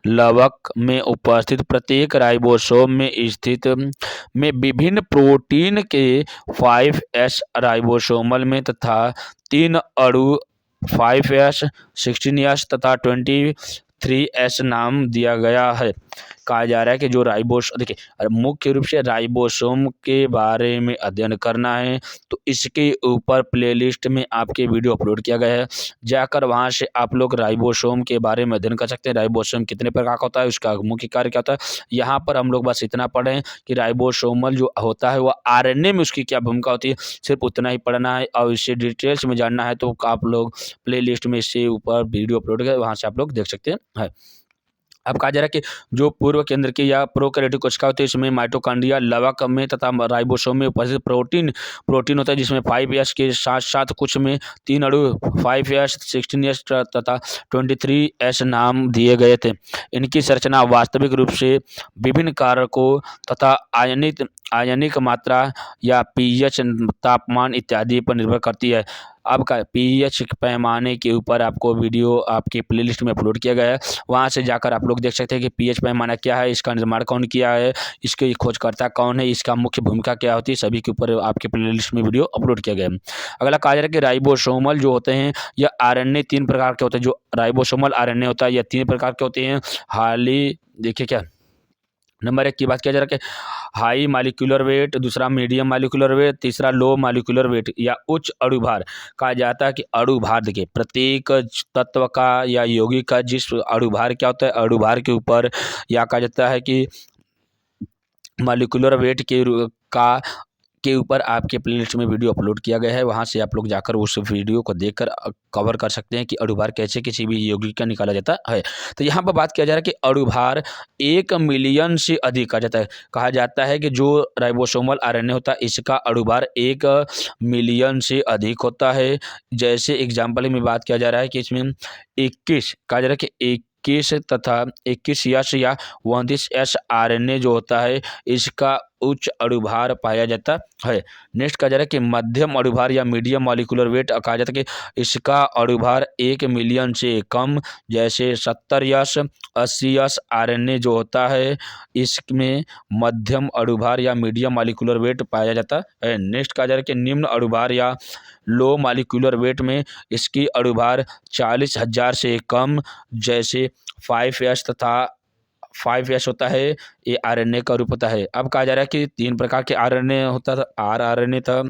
लवक में उपस्थित प्रत्येक राइबोसोम में स्थित में विभिन्न प्रोटीन के 5s राइबोसोमल में तथा 3 अणु 5s 16s तथा 23s नाम दिया गया है। कहा जा रहा है कि जो देखिए मुख्य रूप से राइबोसोम के बारे में अध्ययन करना है तो इसके ऊपर प्लेलिस्ट में आपके वीडियो अपलोड किया गया है। जाकर वहां से आप लोग राइबोसोम के बारे में अध्ययन कर सकते हैं। राइबोसोम कितने प्रकार का होता है, उसका मुख्य कार्य क्या होता है। यहाँ पर हम लोग बस इतना पढ़ें कि राइबोसोमल जो होता है वह आरएनए में उसकी क्या भूमिका होती है, सिर्फ उतना ही पढ़ना है। और इससे डिटेल्स में जानना है तो आप लोग प्लेलिस्ट में इससे ऊपर वीडियो अपलोड किया, वहाँ से आप लोग देख सकते हैं। अब कहा जा रहा है कि जो पूर्व केंद्र की या प्रोकैरियोटिक कोशिका होती है इसमें माइटोकॉन्ड्रिया लवक में तथा राइबोसोम में उपस्थित प्रोटीन होता है जिसमें 5s के साथ साथ कुछ में 3 अणु 5s 16s तथा 23s नाम दिए गए थे। इनकी संरचना वास्तविक रूप से विभिन्न कारकों तथा आयनिक मात्रा या पीएच तापमान इत्यादि पर निर्भर करती है। अब का पीएच पैमाने के ऊपर आपको वीडियो आपके प्लेलिस्ट में अपलोड किया गया है, वहाँ से जाकर आप लोग देख सकते हैं कि पीएच पैमाना क्या है, इसका निर्माण कौन किया है, इसके खोजकर्ता कौन है, इसका मुख्य भूमिका क्या होती है, सभी के ऊपर आपके प्लेलिस्ट में वीडियो अपलोड किया गया है। अगला कहा जा रहा है कि राइबोसोमल जो होते हैं यह आरएनए 3 प्रकार के होते हैं। जो राइबोसोमल आरएनए होता है यह 3 प्रकार के होते हैं। देखिए क्या नंबर 1 की बात किया जा रहा है कि हाई मालिक्यूलर वेट, दूसरा मीडियम मालिक्यूलर वेट, तीसरा लो मालिक्यूलर वेट या उच्च अणुभार। कहा जाता है कि अणुभार देखिए प्रत्येक तत्व का या यौगिक का जिस अणुभार क्या होता है, अणुभार के ऊपर या कहा जाता है कि मालिक्यूलर वेट के ऊपर आपके प्लेलिस्ट में वीडियो अपलोड किया गया है, वहाँ से आप लोग जाकर उस वीडियो को देखकर कवर कर सकते हैं कि अणुभार कैसे किसी भी यौगिक का निकाला जाता है। तो यहाँ पर बात किया जा रहा है कि अणुभार 1 मिलियन से अधिक कहा जाता है। कहा जाता है कि जो राइबोसोमल आरएनए होता है इसका अणुभार 1 मिलियन से अधिक होता है। जैसे एग्जाम्पल में बात किया जा रहा है कि इसमें 21 कहा जा रहा है कि 21 तथा 21s या 29s आरएनए जो होता है इसका उच्च अणुभार पाया जाता है। नेक्स्ट कहा जा रहा है कि मध्यम अणुभार या मीडियम मॉलिक्यूलर वेट कहा जाता है कि इसका अणुभार 1 मिलियन से कम, जैसे 70s 80s आरएनए जो होता है इसमें मध्यम अणुभार या मीडियम मॉलिक्यूलर वेट पाया जाता है। नेक्स्ट कहा जा रहा है कि निम्न अणुभार या लो मॉलिक्यूलर वेट में इसकी अणुभार 40,000 से कम, जैसे 5s तथा 5s होता है ये आरएनए का रूप होता है। अब कहा जा रहा है कि 3 प्रकार के आरएनए होता था, आरएनए था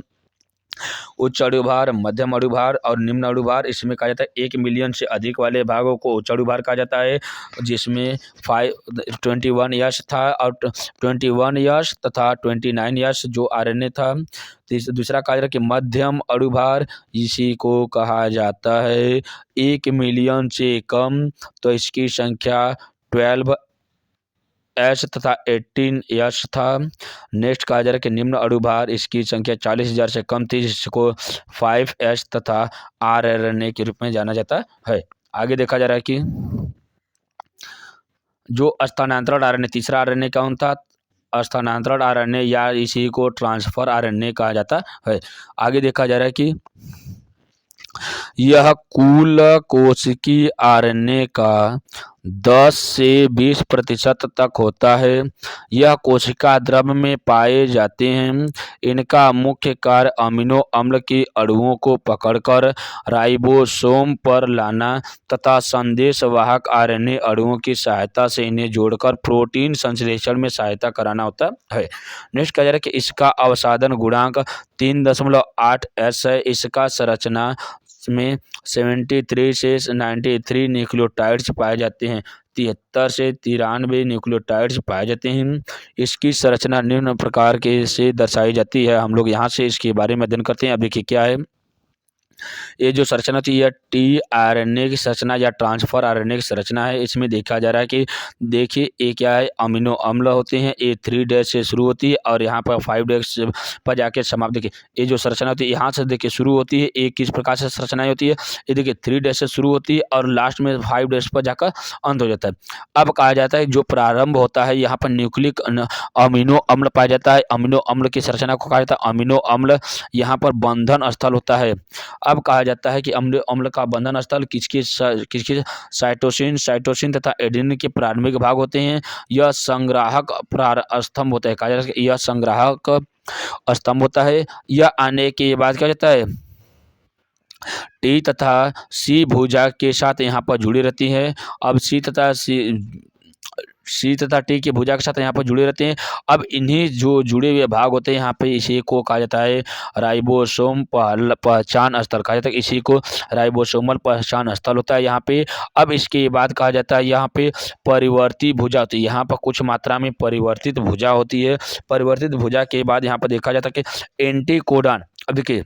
उच्च अणुभार, मध्यम अणुभार और निम्न अणुभार। इसमें कहा जाता है 1 मिलियन से अधिक वाले भागों को उच्च अणुभार कहा जाता है, जिसमें 21s था और 21s तथा 29s जो आरएनए था। दूसरा कहा जा रहा है कि मध्यम अणुभार, इसी को कहा जाता है 1 मिलियन से कम, तो इसकी संख्या 12s तथा 18s था। नेक्स्ट कहा जा रहा है कि निम्न अणुभार इसकी संख्या 40,000 से कम थी, जिसको 5s तथा आरएनए के रूप में जाना जाता है। आगे देखा जा रहा है कि जो स्थानांतरण आरएनए, तीसरा आरएनए कौन था, स्थानांतरण आरएनए या इसी को ट्रांसफर आरएनए कहा जाता है। आगे देखा जा रहा है कि यह कुल कोशिकीय आरएनए का 10 से 20% तक होता है। यह कोशिका द्रव्य में पाए जाते हैं। इनका मुख्य कार्य अमीनो अम्ल के अणुओं को पकड़कर राइबोसोम पर लाना तथा संदेशवाहक आरएनए अणुओं की सहायता से इन्हें जोड़कर प्रोटीन संश्लेषण में सहायता कराना होता है। नेक्स्ट कहा जा रहा है कि इसका अवसादन गुणांक 3.8 एस है। इसका संरचना में 73 से 93 न्यूक्लियोटाइड्स पाए जाते हैं। 73 से 93 न्यूक्लियोटाइड्स पाए जाते हैं। इसकी संरचना निम्न प्रकार के से दर्शाई जाती है। हम लोग यहाँ से इसके बारे में अध्ययन करते हैं। अब देखिए क्या है, ये जो संरचना होती है टी आरएनए की संरचना या ट्रांसफर आरएनए की संरचना है। इसमें देखा जा रहा है कि देखिए ये क्या है, अमीनो अम्ल होते हैं। ये 3 डैश से शुरू होती है और यहाँ पर 5 डैश पर जाके समाप्त। देखिए ये जो संरचना होती है यहाँ से देखिए शुरू होती है। एक किस प्रकार से संरचनाएं होती है, ये देखिए 3 डैश से शुरू होती है और लास्ट में 5 डैश पर जाकर अंत हो जाता है। अब कहा जाता है जो प्रारंभ होता है यहाँ पर न्यूक्लिक अमीनो अम्ल पाया जाता है। अमीनो अम्ल की संरचना को कहा जाता है अमीनो अम्ल। यहाँ पर बंधन स्थल होता है। अब कहा जाता है कि अम्ल अम्ल का बंधन स्थल किसके साइटोसिन तथा एडेनिन के प्रारंभिक भाग होते हैं। यह संग्राहक स्तंभ होता है। कहा जाता है कि यह संग्राहक स्तंभ होता है। यह आने के बाद क्या जाता है, टी तथा सी भुजा के साथ यहाँ पर जुड़ी रहती है। अब सी तथा टी की भुजा के साथ यहाँ पर जुड़े रहते हैं। अब इन्हीं जो जुड़े हुए भाग होते हैं यहाँ पे इसी को कहा जाता है राइबोसोम पहचान स्थल कहा जाता है। इसी को राइबोसोमल पहचान स्थल होता है यहाँ पे। अब इसके बाद कहा जाता है यहाँ पे परिवर्ती भुजा होती है। यहाँ पर कुछ मात्रा में परिवर्तित भुजा होती है। परिवर्तित भुजा के बाद यहाँ पर देखा जाता है कि एंटीकोडॉन। अब देखिए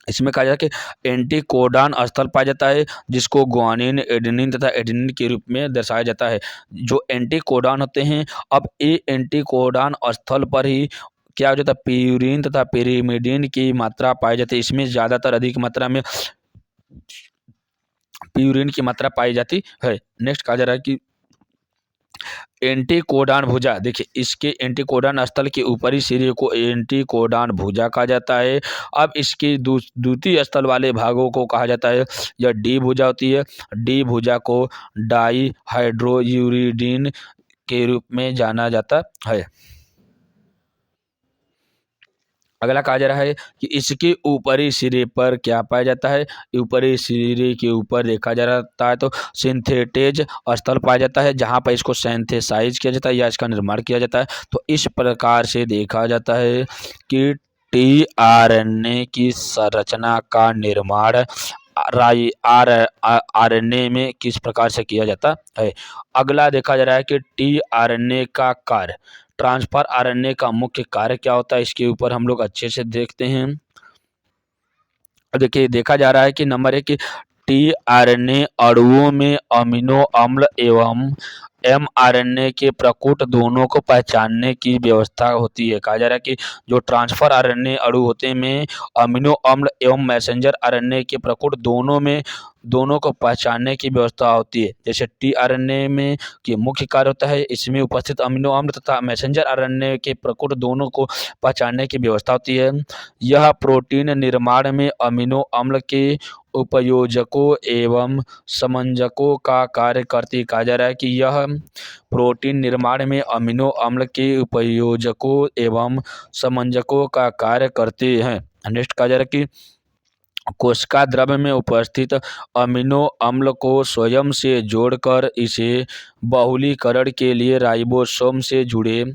इसमें कहा जाता है कि एंटीकोडॉन स्थल पाया जाता है जिसको ग्वानिन एडेनिन तथा एडेनिन के रूप में दर्शाया जाता है। जो एंटीकोडॉन होते हैं, अब ये एंटीकोडॉन स्थल पर ही क्या हो जाता है, प्यूरिन तथा पिरिमिडिन की मात्रा पाई जाती है। इसमें ज़्यादातर अधिक मात्रा में प्यूरिन की मात्रा पाई जाती है। नेक्स्ट कहा जा रहा है कि एंटीकोडॉन भुजा। देखिए इसके एंटीकोडॉन स्थल के ऊपरी सिरे को एंटीकोडॉन भुजा कहा जाता है। अब इसके द्वितीय स्थल वाले भागों को कहा जाता है, यह डी भुजा होती है। डी भुजा को डाईहाइड्रोयूरिडीन के रूप में जाना जाता है। अगला कहा जा रहा है कि इसके ऊपरी सिरे पर क्या पाया जाता है। ऊपरी सिरे के ऊपर देखा जा रहा है तो सिंथेटेज स्थल पाया जाता है जहां पर इसको सिंथेसाइज किया जाता है या इसका निर्माण किया जाता है। तो इस प्रकार से देखा जाता है कि टीआरएनए की संरचना का निर्माण आरएनए में किस प्रकार से किया जाता है। अगला देखा जा रहा है कि टीआरएनए का कार्य, ट्रांसफर आरएनए का मुख्य कार्य क्या होता है। इसके ऊपर हम लोग अच्छे से देखते हैं। देखिए देखा जा रहा है कि नंबर 1 टीआरएनए अणुओं में अमीनो अम्ल एवं एमआरएनए के प्रकुट दोनों को पहचानने की व्यवस्था होती है। कहा जा रहा है कि जो ट्रांसफर आरएनए अणु होते हैं में अमीनो अम्ल एवं मैसेंजर आरएनए के प्रकुट दोनों को पहचानने की व्यवस्था होती है। जैसे टीआरएनए में कि मुख्य कार्य होता है, इसमें उपस्थित अमीनो अम्ल तथा मैसेंजर आरएनए के प्रकुट दोनों को पहचानने की व्यवस्था होती है। यह प्रोटीन निर्माण में अमीनो अम्ल के उपयोजकों एवं समंजकों का कार्य करती। कहा जा रहा है कि यह प्रोटीन निर्माण में अमीनो अम्ल के उपयोजकों एवं समंजकों का कार्य करते हैं। नेक्स्ट कहा जा रहा है कि कोशिका द्रव्य में उपस्थित अमीनो अम्ल को स्वयं से जोड़कर इसे बहुलीकरण के लिए राइबोसोम से जुड़े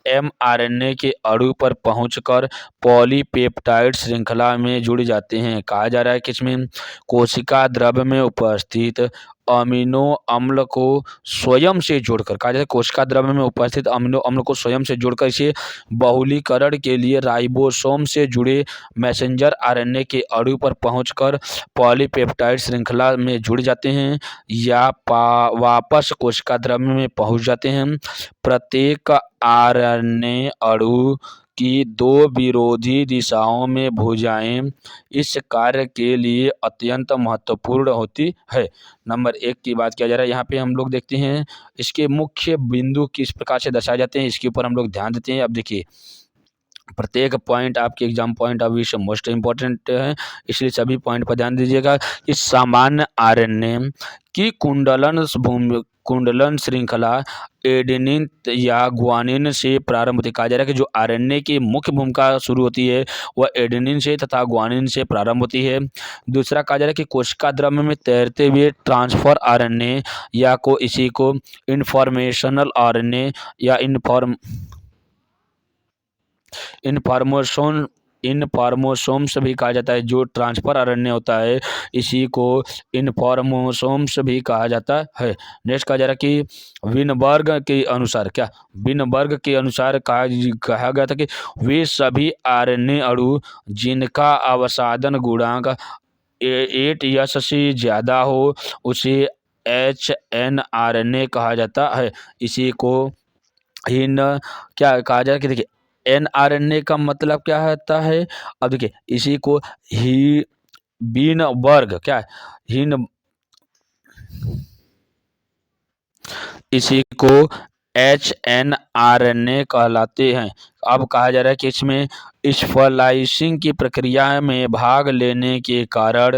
एमआरएनए के अणु पर पहुंचकर पॉलीपेप्टाइड श्रृंखला में जुड़ जाते हैं। कहा जा रहा है कि इसमें कोशिका द्रव्य में उपस्थित अमीनो अम्ल को स्वयं से जोड़कर, कहा जाता है कोशिका द्रव्य में उपस्थित अमीनो अम्ल को स्वयं से जोड़कर इसे बहुलीकरण के लिए राइबोसोम से जुड़े मैसेंजर आरएनए के अणु पर पहुंचकर पॉलीपेप्टाइड श्रृंखला में जुड़ जाते हैं या वापस कोशिका द्रव्य में पहुंच जाते हैं। प्रत्येक आरएनए अणु की दो विरोधी दिशाओं में भुजाएं इस कार्य के लिए अत्यंत महत्वपूर्ण होती है। नंबर 1 की बात किया जा रहा है, यहाँ पे हम लोग देखते हैं इसके मुख्य बिंदु किस प्रकार से दर्शाए जाते हैं, इसके ऊपर हम लोग ध्यान देते हैं। अब देखिए, प्रत्येक पॉइंट आपके एग्जाम पॉइंट ऑफ व्यू से मोस्ट इंपॉर्टेंट है, इसलिए सभी पॉइंट पर ध्यान दीजिएगा। इस सामान्य आरएनए की कुंडलन श्रृंखला एडेनिन या ग्वानिन से प्रारंभ होती है। कहा जा रहा है कि जो आरएनए की मुख्य भूमिका शुरू होती है वह एडेनिन से तथा ग्वानिन से प्रारंभ होती है। दूसरा कहा जा रहा है कि कोशिका द्रव्य में तैरते हुए ट्रांसफर आरएनए या को इसी को इन्फॉर्मेशनल आरएनए या इनफॉर्मोसोम्स भी कहा जाता है। जो ट्रांसफर आरएनए होता है इसी को इनफॉर्मोसोम्स भी कहा जाता है। नेक्स्ट कहा जा रहा है कि विनबर्ग के अनुसार कहा गया था कि वे सभी आरएनए अणु जिनका अवसादन गुणांक 8s से ज़्यादा हो उसे HNRNA कहा जाता है। इसी को क्या कहा जाए कि देखिए एनआरएनए का मतलब क्या होता है। अब देखिए इसी को ही बीनबर्ग क्या है हिन इसी को HNRNA कहलाते हैं। अब कहा जा रहा है कि इसमें स्प्लाइसिंग की प्रक्रिया में भाग लेने के कारण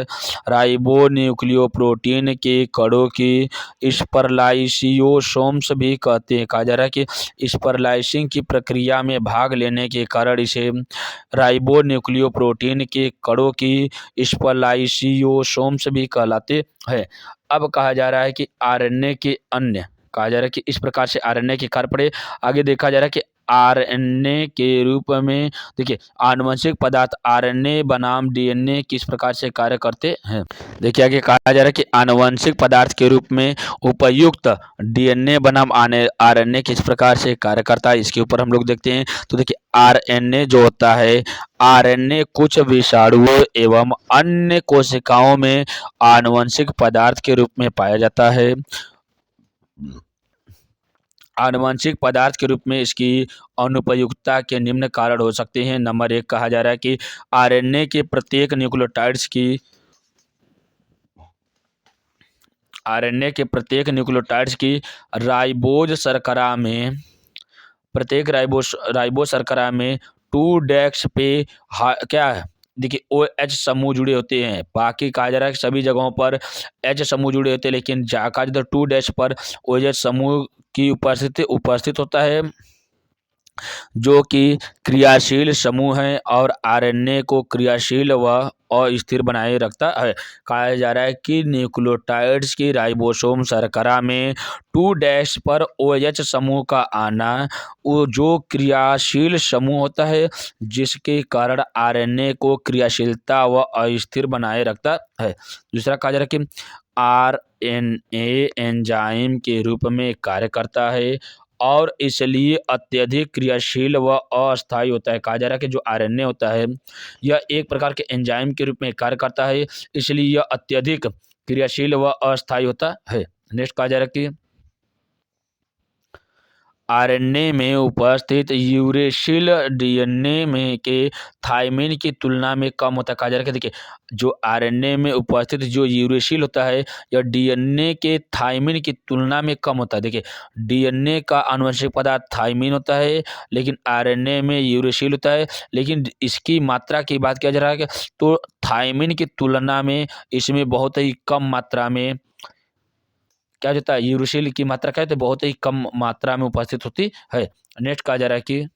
राइबोन्यूक्लियोप्रोटीन के कणों की स्प्लाइसियोसोम्स भी कहते हैं। कहा जा रहा है कि स्प्लाइसिंग की प्रक्रिया में भाग लेने के कारण इसे राइबोन्यूक्लियोप्रोटीन के कणों की स्प्लाइसियोसोम्स भी कहलाते हैं। अब कहा जा रहा है कि आरएनए के अन्य कहा जा रहा है कि इस प्रकार से आरएनए के कार्य पड़े। आगे देखा जा रहा है कि आरएनए के रूप में देखिए आनुवंशिक पदार्थ आरएनए बनाम डीएनए किस प्रकार से कार्य करते हैं। देखिए आगे कहा जा रहा है कि आनुवंशिक पदार्थ के रूप में उपयुक्त डीएनए बनाम आरएनए किस प्रकार से कार्य करता है, इसके ऊपर हम लोग देखते हैं। तो देखिए आरएनए जो होता है, आरएनए कुछ विषाणुओं एवं अन्य कोशिकाओं में आनुवंशिक पदार्थ के रूप में पाया जाता है। आनुवंशिक पदार्थ के रूप में इसकी अनुपयुक्तता के निम्न कारण हो सकते हैं। नंबर 1 कहा जा रहा है कि आरएनए के प्रत्येक न्यूक्लियोटाइड्स की राइबोज शर्करा में प्रत्येक राइबोज शर्करा में 2' पे क्या है देखिए OH समूह जुड़े होते हैं। बाकी कहा जा रहा है कि सभी जगहों पर H समूह जुड़े होते हैं, लेकिन जहाँ 2' पर OH समूह की उपस्थित होता है जो कि क्रियाशील समूह है और आरएनए को क्रियाशील व अस्थिर बनाए रखता है। कहा जा रहा है कि न्यूक्लियोटाइड्स की राइबोसोम शर्करा में 2' पर OH समूह का आना वो जो क्रियाशील समूह होता है जिसके कारण आरएनए को क्रियाशीलता व अस्थिर बनाए रखता है। दूसरा कहा जा रहा है कि आरएनए एंजाइम के रूप में कार्य करता है और इसलिए अत्यधिक क्रियाशील व अस्थायी होता है। कहा जा रहा है कि जो आरएनए होता है यह एक प्रकार के एंजाइम के रूप में कार्य करता है, इसलिए यह अत्यधिक क्रियाशील व अस्थायी होता है। नेक्स्ट कहा जा रहा है कि आरएनए में उपस्थित यूरेसिल डीएनए में के थायमिन की तुलना में कम होता है। कहा जा रहा है कि देखिए जो आरएनए में उपस्थित जो यूरेसिल होता है यह डीएनए के थायमिन की तुलना में कम होता है। देखिए डीएनए का आनुवंशिक पदार्थ थायमिन होता है लेकिन आरएनए में यूरेसिल होता है, लेकिन इसकी मात्रा की बात किया जा रहा है कि तो थायमिन की तुलना में इसमें बहुत ही कम मात्रा में क्या होता है यूरेसिल की मात्रा क्या है तो बहुत ही कम मात्रा में उपस्थित होती है। नेक्स्ट कहा जा रहा है कि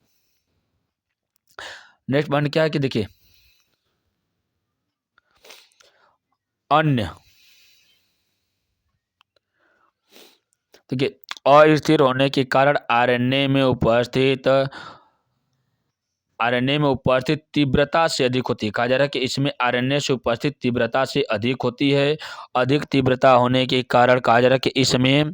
नेक्स्ट पॉइंट क्या है कि देखिए अन्य देखिए अस्थिर होने के कारण आरएनए में उपस्थित तीव्रता से अधिक होती है। कहा जा रहा है कि इसमें आरएनए से उपस्थित तीव्रता से अधिक होती है। अधिक तीव्रता होने के कारण कहा जा रहा है कि इसमें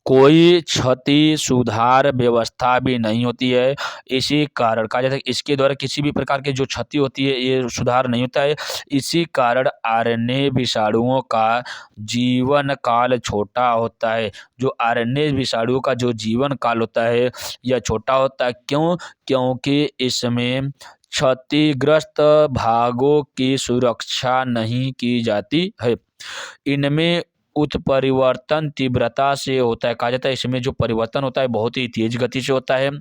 कोई क्षति सुधार व्यवस्था भी नहीं होती है। इसी कारण कहा जाता है कि इसके द्वारा किसी भी प्रकार की जो क्षति होती है ये सुधार नहीं होता है। इसी कारण आरएनए विषाणुओं का जीवन काल छोटा होता है। जो आरएनए विषाणुओं का जो जीवन काल होता है यह छोटा होता है। क्योंकि इसमें में क्षतिग्रस्त भागों की सुरक्षा नहीं की जाती है। इनमें उत्परिवर्तन तीव्रता से होता है, कहा जाता है इसमें जो परिवर्तन होता है बहुत ही तेज गति से होता है।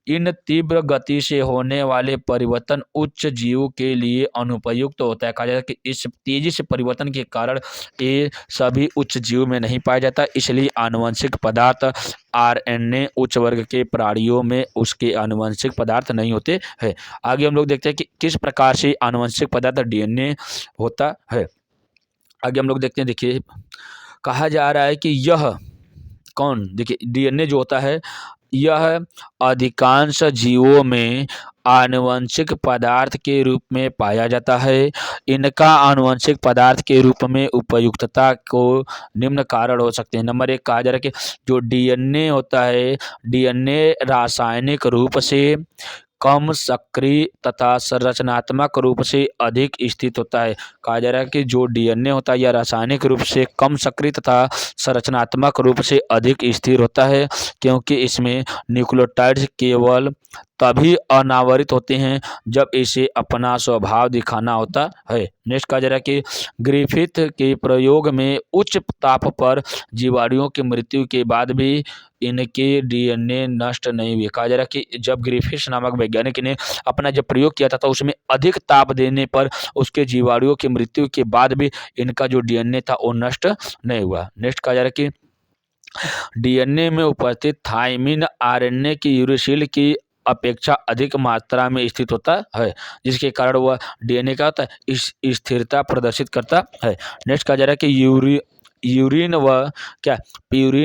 इन तीव्र गति से होने वाले परिवर्तन उच्च जीव के लिए अनुपयुक्त होता है, कहा जाता है कि इस तेजी से परिवर्तन के कारण ये सभी उच्च जीव में नहीं पाया जाता, इसलिए आनुवंशिक पदार्थ आरएनए उच्च वर्ग के प्राणियों में उसके आनुवंशिक पदार्थ नहीं होते हैं। आगे हम लोग देखते हैं कि किस प्रकार से आनुवंशिक पदार्थ डीएनए होता है। आगे हम लोग देखते हैं, देखिए कहा जा रहा है कि यह कौन, देखिए डीएनए जो होता है यह अधिकांश जीवों में आनुवंशिक पदार्थ के रूप में पाया जाता है। इनका आनुवंशिक पदार्थ के रूप में उपयुक्तता को निम्न कारण हो सकते हैं। नंबर 1 कहा जा रहा है कि जो डीएनए होता है, डीएनए रासायनिक रूप से कम सक्रिय तथा संरचनात्मक रूप से अधिक स्थित होता है। कहा जा रहा है कि जो डीएनए होता है यह रासायनिक रूप से कम सक्रिय तथा संरचनात्मक रूप से अधिक स्थिर होता है, क्योंकि इसमें न्यूक्लियोटाइड्स केवल तभी अनावरित होते हैं जब इसे अपना स्वभाव दिखाना होता है। नेक्स्ट कहा जा रहा है कि ग्रिफिथ के प्रयोग में उच्च ताप पर जीवाणुओं की मृत्यु के बाद भी इनके डीएनए नष्ट नहीं हुए। कहा जा रहा है कि जब ग्रिफिथ नामक वैज्ञानिक ने अपना जब प्रयोग किया था तो उसमें अधिक ताप देने पर उसके जीवाणुओं की मृत्यु के बाद भी इनका जो डीएनए था वो नष्ट नहीं हुआ। नेक्स्ट कहा जा रहा है कि डीएनए में उपस्थित थायमिन आरएनए की यूरेसिल की अपेक्षा अधिक मात्रा में स्थित होता है, जिसके कारण वह डीएनए का होता है इस स्थिरता प्रदर्शित करता है। नेक्स्ट कहा जा रहा है कि यूरिन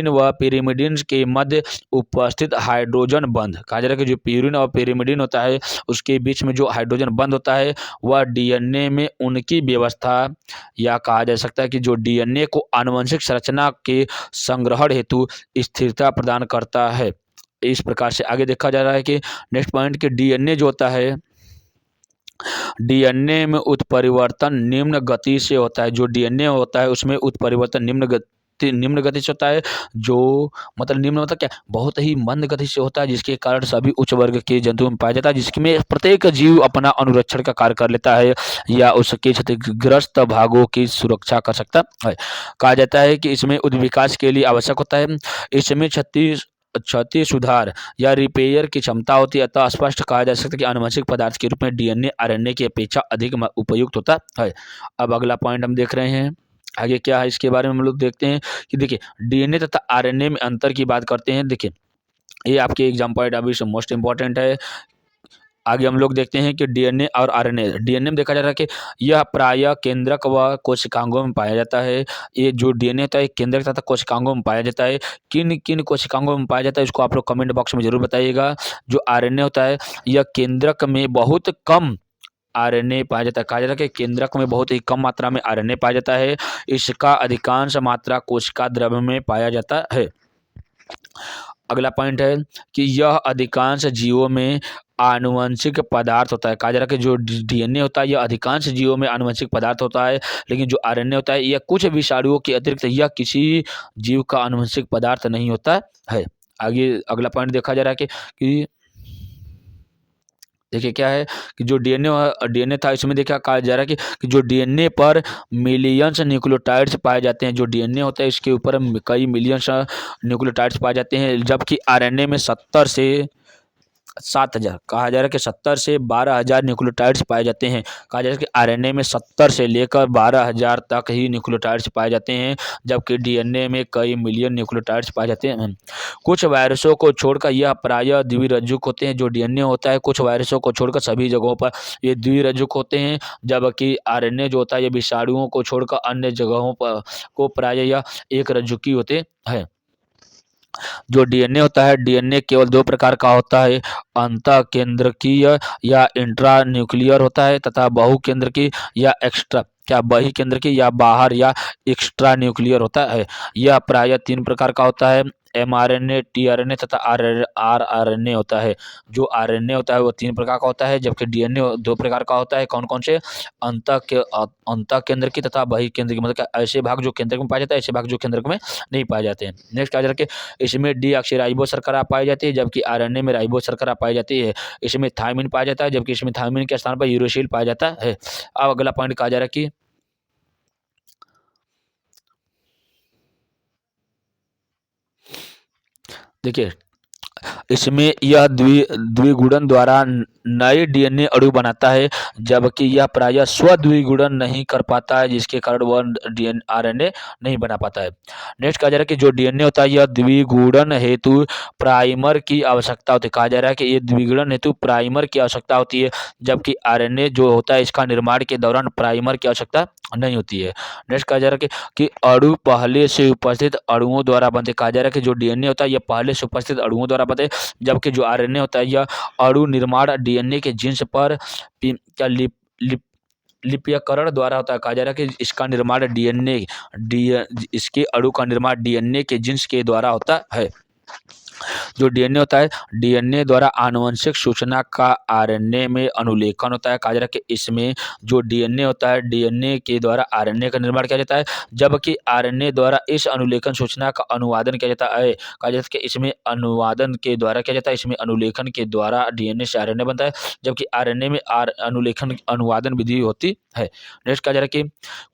व पिरिमिडिन के मध्य उपस्थित हाइड्रोजन बंध, कहा जा रहा है कि जो प्यूरिन और पिरिमिडिन होता है उसके बीच में जो हाइड्रोजन बंध होता है वह डीएनए में उनकी व्यवस्था, या कहा जा सकता है कि जो डीएनए को आनुवंशिक संरचना के संग्रहण हेतु स्थिरता प्रदान करता है। इस प्रकार से आगे देखा जा रहा है कि नेक्स्ट पॉइंट कि डीएनए जो होता है, डीएनए में उत्परिवर्तन निम्न गति से होता है। जो डीएनए होता है उसमें उत्परिवर्तन निम्न गति से होता है, जो मतलब निम्न मतलब क्या, बहुत ही मंद गति से होता है, जिसके कारण सभी उच्च वर्ग के जंतुओं में पाया जाता है, जिसमें प्रत्येक जीव अपना अनुरक्षण का कार्य कर लेता है या उसके क्षतिग्रस्त भागों की सुरक्षा कर सकता है। कहा जाता है कि इसमें विकास के लिए आवश्यक होता है, इसमें क्षति सुधार या रिपेयर की क्षमता होती है। अतः स्पष्ट कहा जा सकता है कि आनुवंशिक पदार्थ के रूप में डीएनए आरएनए की अपेक्षा अधिक उपयुक्त होता है। अब अगला पॉइंट हम देख रहे हैं, आगे क्या है इसके बारे में हम लोग देखते हैं कि देखिए डीएनए तथा आरएनए में अंतर की बात करते हैं। देखिए ये आपके एग्जाम पॉइंट अभी से मोस्ट इंपॉर्टेंट है। आगे हम लोग देखते हैं कि डीएनए और आरएनए। डीएनए में देखा जा रहा है कि यह प्रायः केंद्रक व कोशिकांगों में पाया जाता है। ये जो डीएनए होता है केंद्रक तथा कोशिकांगों में पाया जाता है। किन किन कोशिकांगों में पाया जाता है इसको आप लोग कमेंट बॉक्स में जरूर बताइएगा। जो आरएनए होता है यह केंद्रक में बहुत कम आरएनए पाया जाता है। कहा जाता है कि केंद्रक में बहुत ही कम मात्रा में आरएनए पाया जाता है। इसका अधिकांश मात्रा कोशिका द्रव्य में पाया जाता है। अगला पॉइंट है कि यह अधिकांश जीवों में आनुवंशिक पदार्थ होता है। कहा जा रहा है कि जो डीएनए होता है यह अधिकांश जीवों में आनुवंशिक पदार्थ होता है, लेकिन जो आरएनए होता है यह कुछ विषाणुओं के अतिरिक्त यह किसी जीव का आनुवंशिक पदार्थ नहीं होता है। आगे अगला पॉइंट देखा जा रहा है कि देखिए क्या है कि जो डीएनए था इसमें देखा कहा जा रहा है कि जो डीएनए पर मिलियंस न्यूक्लियोटाइड्स पाए जाते हैं। जो डीएनए होता है इसके ऊपर कई मिलियंस न्यूक्लियोटाइड्स पाए जाते हैं, जबकि आरएनए में 70 से 7000 कहा जा रहा है कि 70 से 12000 न्यूक्लियोटाइड्स पाए जाते हैं। कहा जा रहा है कि आरएनए में 70 से लेकर 12000 तक ही न्यूक्लियोटाइड्स पाए जाते हैं, जबकि डीएनए में कई मिलियन न्यूक्लियोटाइड्स पाए जाते हैं। कुछ वायरसों को छोड़कर यह प्रायः द्विरज्जुक होते हैं। जो डीएनए होता है कुछ वायरसों को छोड़कर सभी जगहों पर ये द्विरज्जुक होते हैं, जबकि आरएनए जो होता है ये विषाणुओं को छोड़कर अन्य जगहों पर को प्रायः यह एक रज्जुकी होते हैं। जो डीएनए होता है डीएनए केवल 2 प्रकार का होता है, अंतःकेंद्रकीय या इंट्रा न्यूक्लियर होता है तथा बहुकेंद्रकीय या एक्स्ट्रा क्या बही केंद्र की या बाहर या एक्स्ट्रा न्यूक्लियर होता है। यह प्रायः 3 प्रकार का होता है, mRNA, tRNA तथा rRNA होता है। जो RNA होता है वो 3 प्रकार का होता है, जबकि डीएनए 2 प्रकार का होता है। कौन-कौन से? अंतः केंद्र की तथा बही केंद्र की, मतलब क्या ऐसे भाग जो केंद्र में पाया जाता है, ऐसे भाग जो केंद्र में नहीं पाए जाते हैं। नेक्स्ट आ जाके इसमें डीऑक्सीराइबो शर्करा पाई जाती है, जबकि आरएनए में राइबो शर्करा पाई जाती है। इसमें थायमिन पाया जाता है, जबकि इसमें थायमिन के स्थान पर यूरेसिल पाया जाता है। अब अगला पॉइंट कहा जा रहा है कि देखिए इसमें यह द्विगुणन द्वारा नए डीएनए अणु बनाता है, जबकि यह प्रायः स्वद्विगुणन नहीं कर पाता है, जिसके कारण वह आरएनए नहीं बना पाता है। नेक्स्ट कहा जा रहा है कि जो डीएनए होता है यह द्विगुणन हेतु प्राइमर की आवश्यकता होती है। कहा जा रहा है कि ये द्विगुणन हेतु प्राइमर की आवश्यकता होती है, जबकि आरएनए जो होता है इसका निर्माण के दौरान प्राइमर की आवश्यकता नहीं होती है। नेक्स्ट कहा जा रहा है कि अणु पहले से उपस्थित अणुओं द्वारा बनते। कहा जा रहा है कि जो डीएनए होता है यह पहले से उपस्थित अणुओं द्वारा बनते, जबकि जो आरएनए होता है यह अणु निर्माण डीएनए के जीन्स पर क्या लिप्यकरण द्वारा होता है। कहा जा रहा है कि इसका निर्माण इसके अणु का निर्माण डीएनए के जीन्स के द्वारा होता है। जो डीएनए होता है, डीएनए द्वारा आनुवंशिक सूचना का आरएनए में अनुलेखन होता है। कहा जा रहा है कि इसमें जो डीएनए होता है, डीएनए के द्वारा आरएनए का निर्माण किया जाता है, जबकि आरएनए द्वारा इस अनुलेखन सूचना का अनुवादन किया जाता है। कहा जाता है कि इसमें अनुवादन के द्वारा किया जाता है, इसमें अनुलेखन के द्वारा डीएनए से आरएनए बनता है, जबकि आरएनए में अनुलेखन अनुवादन विधि होती है। नेक्स्ट कहा जा रहा है कि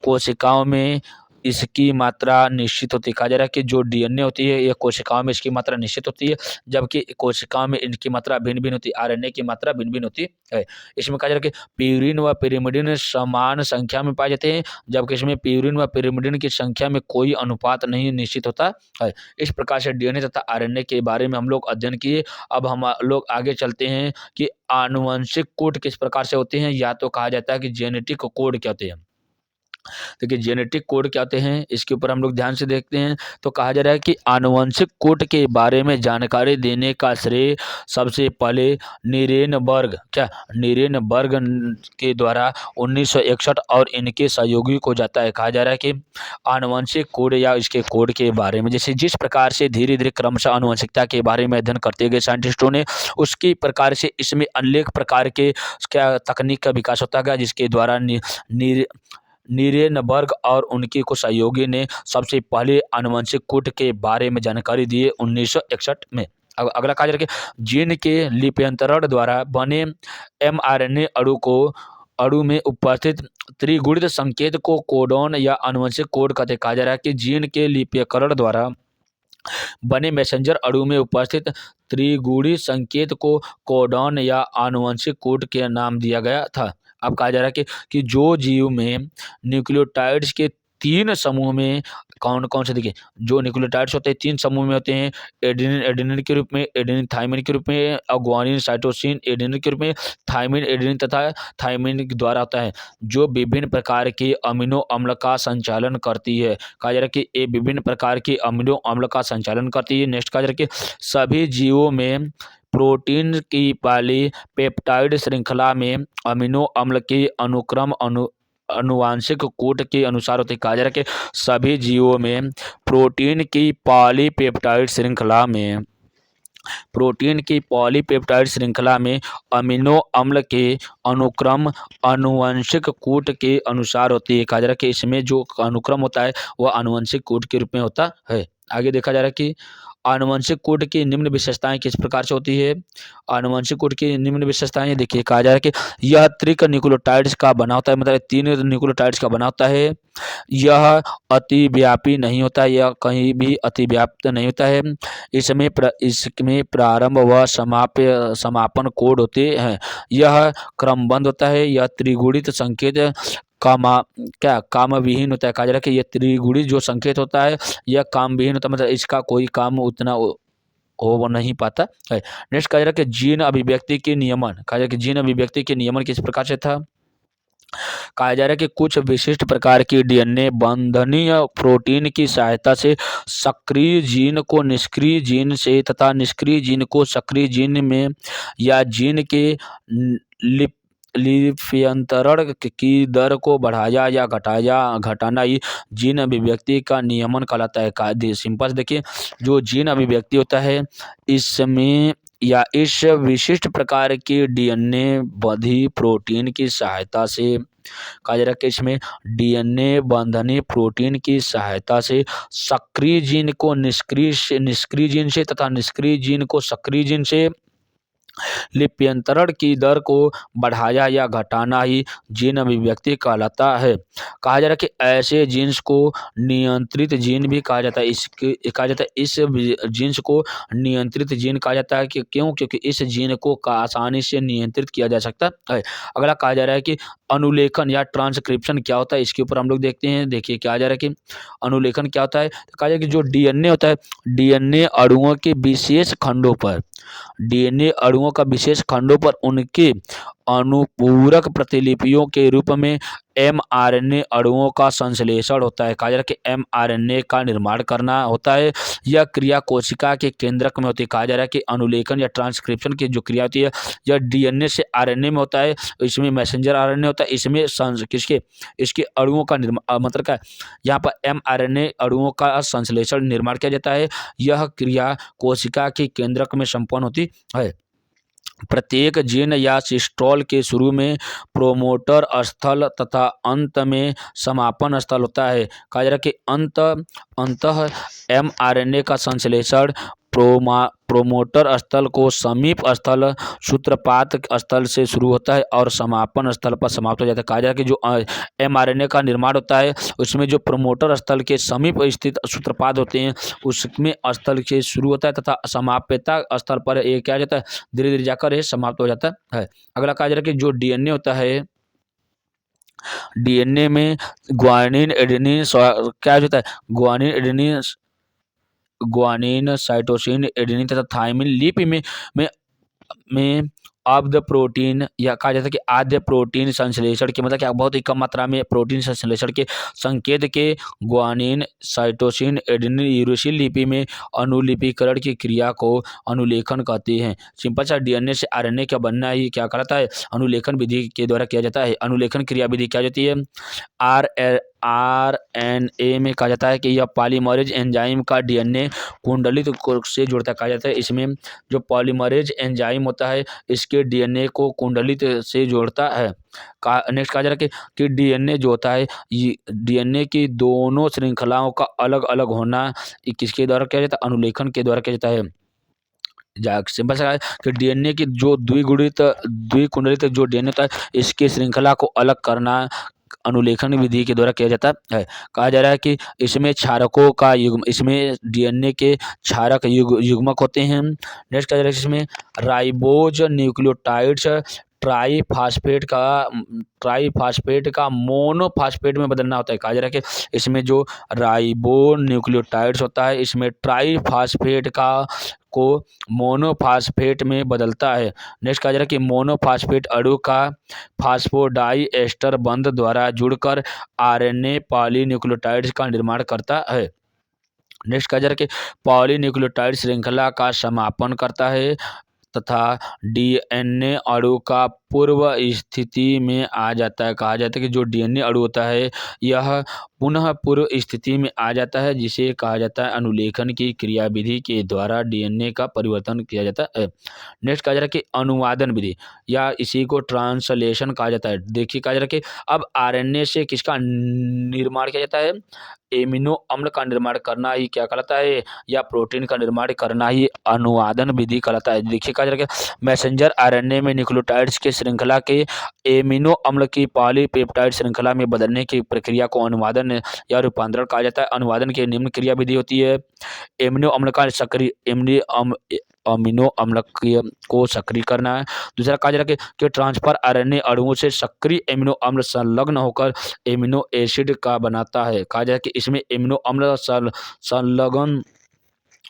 कोशिकाओं में इसकी मात्रा निश्चित होती है। कहा जा रहा है कि जो डीएनए होती है यह कोशिकाओं में इसकी मात्रा निश्चित होती है, जबकि कोशिकाओं में इनकी मात्रा भिन्न-भिन्न होती है, आरएनए की मात्रा भिन्न-भिन्न होती है। इसमें कहा जा रहा है कि प्यूरिन व पिरिमिडिन समान संख्या में पाए जाते हैं, जबकि इसमें प्यूरिन व पिरिमिडिन की संख्या में कोई अनुपात नहीं निश्चित होता है। इस प्रकार से डीएनए तथा आरएनए के बारे में हम लोग अध्ययन किए। अब हम लोग आगे चलते हैं कि आनुवंशिक कोड किस प्रकार से होते हैं, या तो कहा जाता है कि जेनेटिक कोड क्या होते हैं। देखिए जेनेटिक कोड क्या होते हैं, इसके ऊपर हम लोग ध्यान से देखते हैं। तो कहा जा रहा है कि आनुवंशिक कोड के बारे में जानकारी देने का श्रेय सबसे पहले नीरेनबर्ग के द्वारा 1961 और इनके सहयोगी को जाता है। कहा जा रहा है कि आनुवंशिक कोड या इसके कोड के बारे में, जैसे जिस प्रकार से धीरे धीरे क्रमशः आनुवंशिकता के बारे में अध्ययन करते गए साइंटिस्टों ने, उसी प्रकार से इसमें अनेक प्रकार के क्या तकनीक का विकास होता गया, जिसके द्वारा नीरेनबर्ग और उनके कुछ सहयोगी ने सबसे पहले आनुवंशिक कोड के बारे में जानकारी दी 1961 में। अगला कहा जा रहा है कि जीन के लिप्यंतरण द्वारा बने mRNA अणु में उपस्थित त्रिगुणित संकेत को कोडॉन या आनुवंशिक कोड कहते। कहा जा रहा है कि जीन के लिप्यकरण द्वारा बने मैसेंजर अणु में उपस्थित त्रिगुणित संकेत को कोडॉन या आनुवंशिक कोड के नाम दिया गया था। अब कहा जा रहा है कि जो जीव में न्यूक्लियोटाइड्स के 3 समूह में कौन कौन से, देखिए जो न्यूक्लियोटाइड्स होते हैं 3 समूह में होते हैं, एडेनिन एडेनिन के रूप में, एडेनिन थाइमिन के रूप में, और ग्वानिन साइटोसिन एडेनिन के रूप में, थाइमिन एडेनिन तथा थाइमिन के द्वारा होता है, जो विभिन्न प्रकार के अमीनो अम्ल का संचालन करती है। कहा जा रहा है कि ये विभिन्न प्रकार के अमीनो अम्ल का संचालन करती है। नेक्स्ट कहा जा रहा है कि सभी जीवों में प्रोटीन की पॉलीपेप्टाइड श्रृंखला में अमीनो अम्ल के अनुक्रम अनुवांशिक कोड के अनुसार होते। कहा जा रहा है कि सभी जीवों में प्रोटीन की पॉलीपेप्टाइड श्रृंखला में अमीनो अम्ल के अनुक्रम अनुवांशिक कोड के अनुसार होती है। कहा जा रहा है कि इसमें जो अनुक्रम होता है वह अनुवांशिक कोड के रूप में होता है। आगे देखा जा रहा है कि आनुवंशिक कोड की निम्न विशेषताएं किस प्रकार से होती है। आनुवंशिक कोड की निम्न विशेषताएं देखिए, कहा जा रहा है कि यह त्रिक न्यूक्लियोटाइड्स का बना होता है, मतलब 3 न्यूक्लियोटाइड्स का बना होता है। यह अतिव्यापी नहीं होता, यह कहीं भी अतिव्याप्त नहीं होता है। इसमें प्रारंभ व समापन कोड होते हैं। यह क्रमबद्ध होता है। यह त्रिगुणित संकेत काम विहीन होता है। कहा जा रहा है कि यह त्रिगुणित जो संकेत होता है यह काम विहीन होता है, मतलब इसका कोई काम उतना हो नहीं पाता है। नेक्स्ट कहा जा रहा है कि जीन अभिव्यक्ति के नियमन। कहा जा रहा है कि जीन अभिव्यक्ति के नियमन किस प्रकार से था। कहा जा रहा है कि कुछ विशिष्ट प्रकार की डीएनए बंधनीय प्रोटीन की सहायता से सक्रिय जीन को निष्क्रिय जीन से तथा निष्क्रिय जीन को सक्रिय जीन में या जीन के लिप्यंतरण की दर को बढ़ाया या घटाना ही जीन अभिव्यक्ति का नियमन कहलाता है। सिंपल से देखिए, जो जीन अभिव्यक्ति होता है इसमें या इस विशिष्ट प्रकार की डीएनए बंधी प्रोटीन की सहायता से कहा जा रहा है कि इसमें डीएनए बंधनी प्रोटीन की सहायता से सक्रिय जीन को निष्क्रिय जीन से तथा निष्क्रिय जीन को सक्रिय जीन से लिप्यंतरण की दर को बढ़ाया या घटाना ही जीन अभिव्यक्ति कहलाता है। कहा जा रहा है कि ऐसे जीन्स को नियंत्रित जीन भी कहा जाता है। कहा जाता है इस जीन्स को नियंत्रित जीन कहा जाता है कि क्यों? क्योंकि इस जीन को आसानी से नियंत्रित किया जा सकता है। अगला कहा जा रहा है कि अनुलेखन या ट्रांसक्रिप्शन क्या होता है, इसके ऊपर हम लोग देखते हैं। देखिए क्या जा रहा है कि अनुलेखन क्या होता है। तो कहा जा रहा है कि जो डीएनए होता है, डीएनए अणुओं के विशेष खंडों पर डीएनए अणुओं का विशेष खंडों पर उनके अनुपूरक प्रतिलिपियों के रूप में एमआरएनए अणुओं का संश्लेषण होता है। कहा जा रहा है कि एमआरएनए का निर्माण करना होता है। यह क्रिया कोशिका के केंद्रक में होती है। कहा जा रहा है कि अनुलेखन या ट्रांसक्रिप्शन की जो क्रिया होती है यह डीएनए से आरएनए में होता है। इसमें मैसेंजर आरएनए होता है। इसमें इसके अणुओं का निर्माण मतलब क्या है, यहाँ पर एमआरएनए अणुओं का संश्लेषण निर्माण किया जाता है। यह क्रिया कोशिका के केंद्रक में संपन्न होती है। प्रत्येक जीन या सिस्टोल के शुरू में प्रोमोटर स्थल तथा अंत में समापन स्थल होता है। कहा जा रहा है कि अंतः एमआरएनए का संश्लेषण प्रोमोटर स्थल को समीप स्थल सूत्रपात स्थल से शुरू होता है और समापन स्थल पर समाप्त हो जाता है। कहा जा रहा है कि जो एमआरएनए का निर्माण होता है उसमें जो प्रोमोटर स्थल के समीप स्थित सूत्रपात होते हैं उसमें स्थल से शुरू होता है तथा समाप्यता स्थल पर ये क्या जाता है, धीरे धीरे जाकर ये समाप्त हो जाता है। अगला कहा जा रहा है कि जो डीएनए होता है, डीएनए में ग्वानिन एडेनिन क्या होता है, ग्वानिन साइटोसिन एडेनिन तथा थाइमिन लिपि में आद्य प्रोटीन या कहा जाता है कि आद्य प्रोटीन संश्लेषण के मतलब क्या बहुत ही कम मात्रा में प्रोटीन संश्लेषण के संकेत के ग्वानिन साइटोसिन एडेनिन यूरेसिल लिपि में अनुलिपीकरण की क्रिया को अनुलेखन कहते हैं। सिंपल सा डीएनए से आरएनए का बनना ही क्या कहलाता है, अनुलेखन विधि के द्वारा किया जाता है। अनुलेखन क्रिया विधि क्या जाती है, आरएनए में कहा जाता है कि यह पॉलीमरेज एंजाइम का डीएनए कुंडलित से जुड़ता है। कहा जाता है इसमें जो पॉलीमरेज एंजाइम होता है इसके डीएनए को कुंडलित से जोड़ता है। नेक्स्ट कहा जा रहा है कि डीएनए जो होता है डीएनए की दोनों श्रृंखलाओं का अलग अलग होना किसके द्वारा किया जाता है, अनुलेखन के द्वारा किया जाता है। सिंपल सा है कि डीएनए की जो द्विकुंडलित जो डीएनए होता है इसकी श्रृंखला को अलग करना अनुलेखन विधि के द्वारा किया जाता है। कहा जा रहा है कि इसमें क्षारकों का युग्म, इसमें डीएनए के क्षारक युग्मक होते हैं। नेक्स्ट कहा जा रहा है इसमें राइबोज न्यूक्लियोटाइड्स ट्राईफास्फेट का मोनोफास्फेट में बदलना होता है। कहा जा रहा है कि इसमें जो राइबो न्यूक्लियोटाइड्स होता है इसमें ट्राईफास्फेट को मोनोफास्फेट में बदलता है। नेक्स्ट कहा जा रहा है कि मोनोफास्फेट अणु का फास्फोडाइएस्टर बंध द्वारा जुड़कर आरएनए पॉलीन्यूक्लियोटाइड्स का निर्माण करता है। नेक्स्ट कहा जा रहा है कि पॉलीन्यूक्लियोटाइड श्रृंखला का समापन करता है तथा डीएनए अणु का पूर्व स्थिति में आ जाता है। कहा जाता है कि जो डीएनए अणु होता है यह पुनः पूर्व स्थिति में आ जाता है जिसे कहा जाता है अनुलेखन की क्रियाविधि के द्वारा डीएनए का परिवर्तन किया जाता है। नेक्स्ट कहा जा रहा है कि अनुवादन विधि या इसी को ट्रांसलेशन कहा जाता है। देखिए कहा जा रहा है कि अब आरएनए से किसका निर्माण किया जाता है, एमिनो अम्ल का निर्माण करना ही क्या कहलाता है, या प्रोटीन का निर्माण करना ही अनुवादन विधि कहलाता है। देखिए कहा जा रहा है मैसेंजर आरएनए में न्यूक्लियोटाइड्स की श्रृंखला के एमिनो अम्ल की पॉलीपेप्टाइड श्रृंखला में बदलने की प्रक्रिया को अनुवादन या रूपांतरण कहा जाता है। अनुवादन की निम्न क्रिया विधि होती है, एमिनो अम्ल का अमीनो अम्ल को सक्रिय करना है। दूसरा कहा जा रहा है कि ट्रांसफर आरएनए अणुओं से सक्रिय एमिनो अम्ल संलग्न होकर एमिनो एसिड का बनाता है। कहा जा रहा है कि इसमें एमिनो अम्ल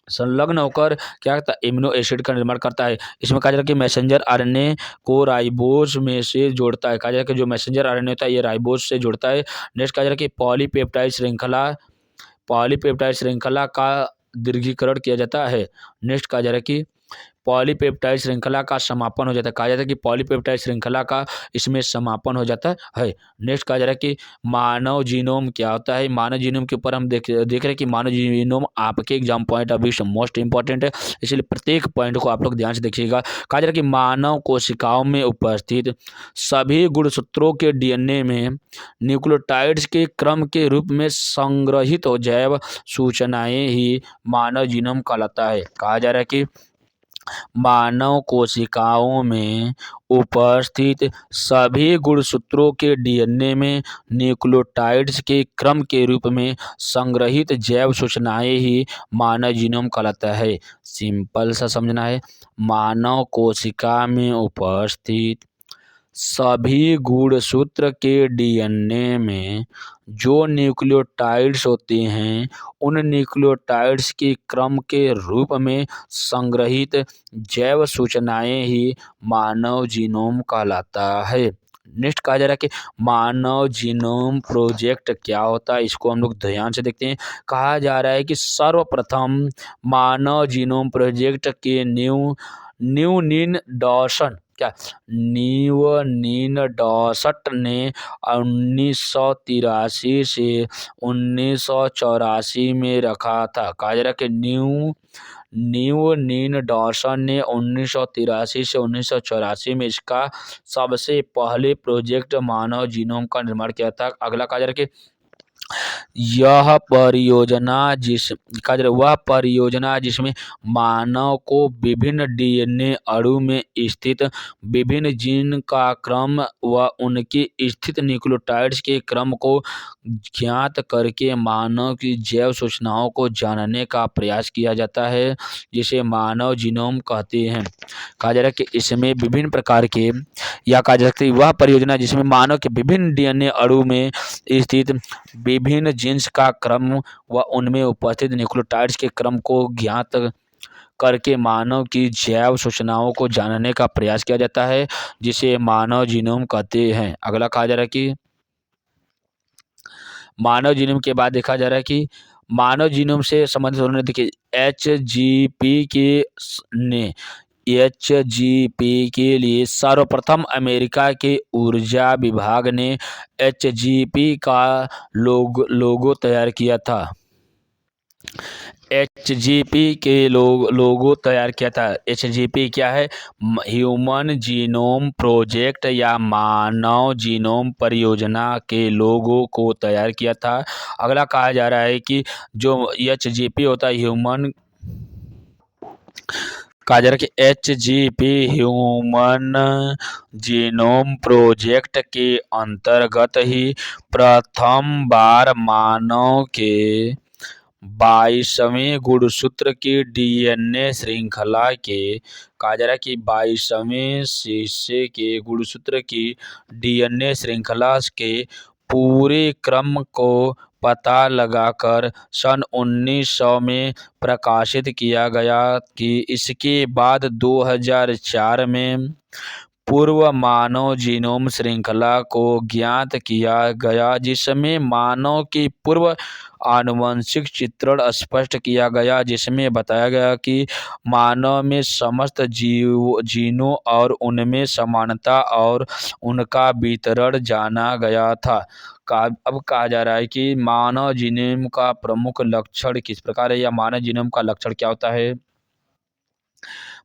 संलग्न होकर क्या करता है, एमिनो एसिड का निर्माण करता है। इसमें कहा जा रहा है कि मैसेंजर आरएनए को राइबोज में से जोड़ता है। कहा जा रहा है कि जो मैसेंजर आरएनए होता है ये राइबोज से जुड़ता है। नेक्स्ट कहा जा रहा है कि पॉलीपेप्टाइड श्रृंखला का दीर्घीकरण किया जाता है। नेक्स्ट कहा जा रहा है कि पॉलीपेप्टाइड श्रृंखला का समापन हो जाता है। कहा जाता है कि पॉलीपेप्टाइड श्रृंखला का इसमें समापन हो जाता है। नेक्स्ट कहा जा रहा है कि मानव जीनोम क्या होता है। मानव जीनोम के ऊपर हम देख रहे हैं कि मानव जीनोम आपके एग्जाम पॉइंट ऑफ व्यू से मोस्ट इंपॉर्टेंट है, इसलिए प्रत्येक पॉइंट को आप लोग ध्यान से देखिएगा। कहा जा रहा है कि मानव कोशिकाओं में उपस्थित सभी गुणसूत्रों के डीएनए में न्यूक्लियोटाइड्स के क्रम के रूप में संग्रहित हो जैव सूचनाएं ही मानव जीनोम कहलाता है। कहा जा रहा है कि मानव कोशिकाओं में उपस्थित सभी गुणसूत्रों के डीएनए में न्यूक्लियोटाइड्स के क्रम के रूप में संग्रहित जैव सूचनाएं ही मानव जीनोम कहलाता है। सिंपल सा समझना है, मानव कोशिका में उपस्थित सभी गुणसूत्र के डीएनए में जो न्यूक्लियोटाइड्स होते हैं उन न्यूक्लियोटाइड्स के क्रम के रूप में संग्रहित जैव सूचनाएं ही मानव जीनोम कहलाता है। नेक्स्ट कहा जा रहा है कि मानव जीनोम प्रोजेक्ट क्या होता है, इसको हम लोग ध्यान से देखते हैं। कहा जा रहा है कि सर्वप्रथम मानव जीनोम प्रोजेक्ट के न्यूनीन डॉसन न्यूनीन डॉसट ने 1983 से 1984 में रखा था। कहा जा रहा है कि न्यूनीन डॉसन ने 1983 से 1984 में इसका सबसे पहले प्रोजेक्ट मानव जीनोम का निर्माण किया था। अगला कहा जा रहा है कि वह परियोजना जिसमें मानव को विभिन्न डीएनए अणु में स्थित विभिन्न जीन का क्रम व उनकी स्थित न्यूक्लियोटाइड्स के क्रम को ज्ञात करके मानव की जैव सूचनाओं को जानने का प्रयास किया जाता है, जिसे मानव जीनोम कहते हैं। कहा जा रहा है कि इसमें विभिन्न प्रकार के या कहा जा सकता है वह परियोजना जिसमें मानव के विभिन्न डीएनए अणु में स्थित विभिन्न जीन्स का क्रम व उनमें उपस्थित न्यूक्लियोटाइड्स के क्रम को ज्ञात करके मानव की जैव सूचनाओं को जानने का प्रयास किया जाता है, जिसे मानव जीनोम कहते हैं। अगला कहा जा रहा है कि मानव जीनोम के बाद देखा जा रहा है कि मानव जीनोम से संबंधित उन्होंने देखिए एचजीपी के लिए सर्वप्रथम अमेरिका के ऊर्जा विभाग ने एचजीपी का लोगो तैयार किया था। एचजीपी के लोगो तैयार किया था। एचजीपी क्या है? ह्यूमन जीनोम प्रोजेक्ट या मानव जीनोम परियोजना के लोगो को तैयार किया था। अगला कहा जा रहा है कि जो एचजीपी होता है कहा जा रहा है कि एचजीपी ह्यूमन जीनोम प्रोजेक्ट के अंतर्गत ही प्रथम बार मानव के 22वें गुणसूत्र की डीएनए श्रृंखला के कहा जा रहा है कि 22वें हिस्से के गुणसूत्र की डीएनए श्रृंखला के पूरे क्रम को पता लगाकर सन 1900 में प्रकाशित किया गया कि इसके बाद 2004 में पूर्व मानव जीनोम श्रृंखला को ज्ञात किया गया, जिसमें मानव की पूर्व आनुवंशिक चित्रण स्पष्ट किया गया, जिसमें बताया गया कि मानव में समस्त जीनों और उनमें समानता और उनका वितरण जाना गया था। अब कहा जा रहा है कि मानव जीनोम का प्रमुख लक्षण किस प्रकार है या मानव जीनोम का लक्षण क्या होता है।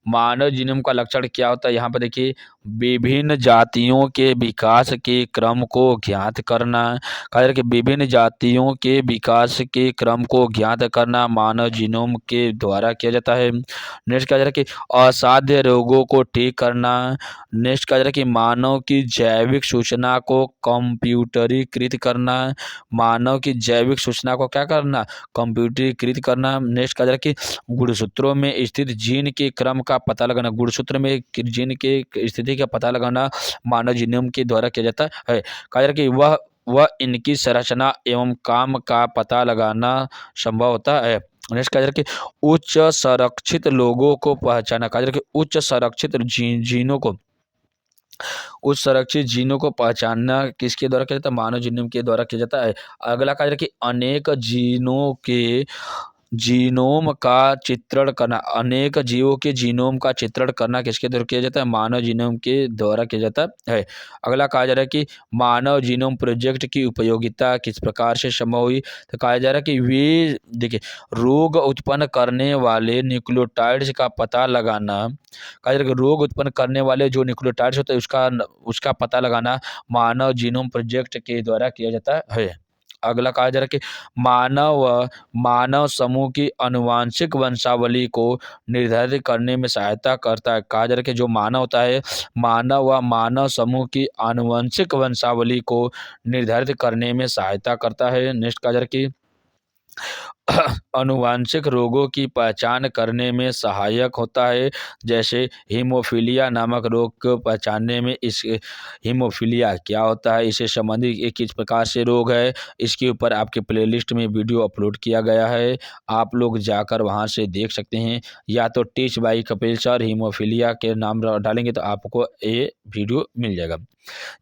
मानव जीनोम का लक्षण क्या होता है, यहाँ पर देखिए, विभिन्न जातियों के विकास के क्रम को ज्ञात करना। कहा जा रहा है कि विभिन्न जातियों के विकास के क्रम को ज्ञात करना मानव जीनोम के द्वारा किया जाता है। नेक्स्ट कहा जा रहा है कि असाध्य रोगों को ठीक करना। नेक्स्ट कहा जा रहा है कि मानव की जैविक सूचना को कंप्यूटरीकृत करना। मानव की जैविक सूचना को क्या करना? कंप्यूटरीकृत करना। नेक्स्ट कहा जा रहा है कि गुणसूत्रों में स्थित जीन के क्रम का पता लगाना। गुणसूत्र में जीन के स्थिति का पता लगाना मानव जीनोम के द्वारा किया जाता है। कहा जा रहा है कि वह इनकी संरचना एवं काम का पता लगाना संभव होता है। नेक्स्ट कहा जा रहा है कि उच्च संरक्षित लोगों को पहचाना। कहा जा रहा है कि उच्च संरक्षित जीनों को पहचानना किसके द्वारा किया जाता है? मानव जीनोम के द्वारा किया जाता है। अगला कहा जा रहा है कि अनेक जीनों के जीनोम का चित्रण करना, अनेक जीवों के जीनोम का चित्रण करना किसके द्वारा किया जाता है? मानव जीनोम के द्वारा किया जाता है। अगला कहा जा रहा है कि मानव जीनोम प्रोजेक्ट की उपयोगिता किस प्रकार से संभव हुई? तो कहा जा रहा है कि वे देखिए, रोग उत्पन्न करने वाले न्यूक्लियोटाइड्स का पता लगाना, कहा जा रहा है कि रोग उत्पन्न करने वाले जो न्यूक्लियोटाइड्स होते हैं उसका उसका पता लगाना मानव जीनोम प्रोजेक्ट के द्वारा किया जाता है। अगला कहा जा रहा है कि मानव मानव समूह की आनुवांशिक वंशावली को निर्धारित करने में सहायता करता है। कहा जा रहा है कि जो मानव होता है, मानव व मानव समूह की आनुवंशिक वंशावली को निर्धारित करने में सहायता करता है। नेक्स्ट कहा जा रहा है कि आनुवांशिक रोगों की पहचान करने में सहायक होता है, जैसे हीमोफीलिया नामक रोग को पहचानने में। इस हीमोफीलिया क्या होता है, इससे संबंधित ये किस प्रकार से रोग है, इसके ऊपर आपके प्लेलिस्ट में वीडियो अपलोड किया गया है, आप लोग जाकर वहां से देख सकते हैं। या तो teach by Kapil sir haemophilia के नाम डालेंगे तो आपको ये वीडियो मिल जाएगा,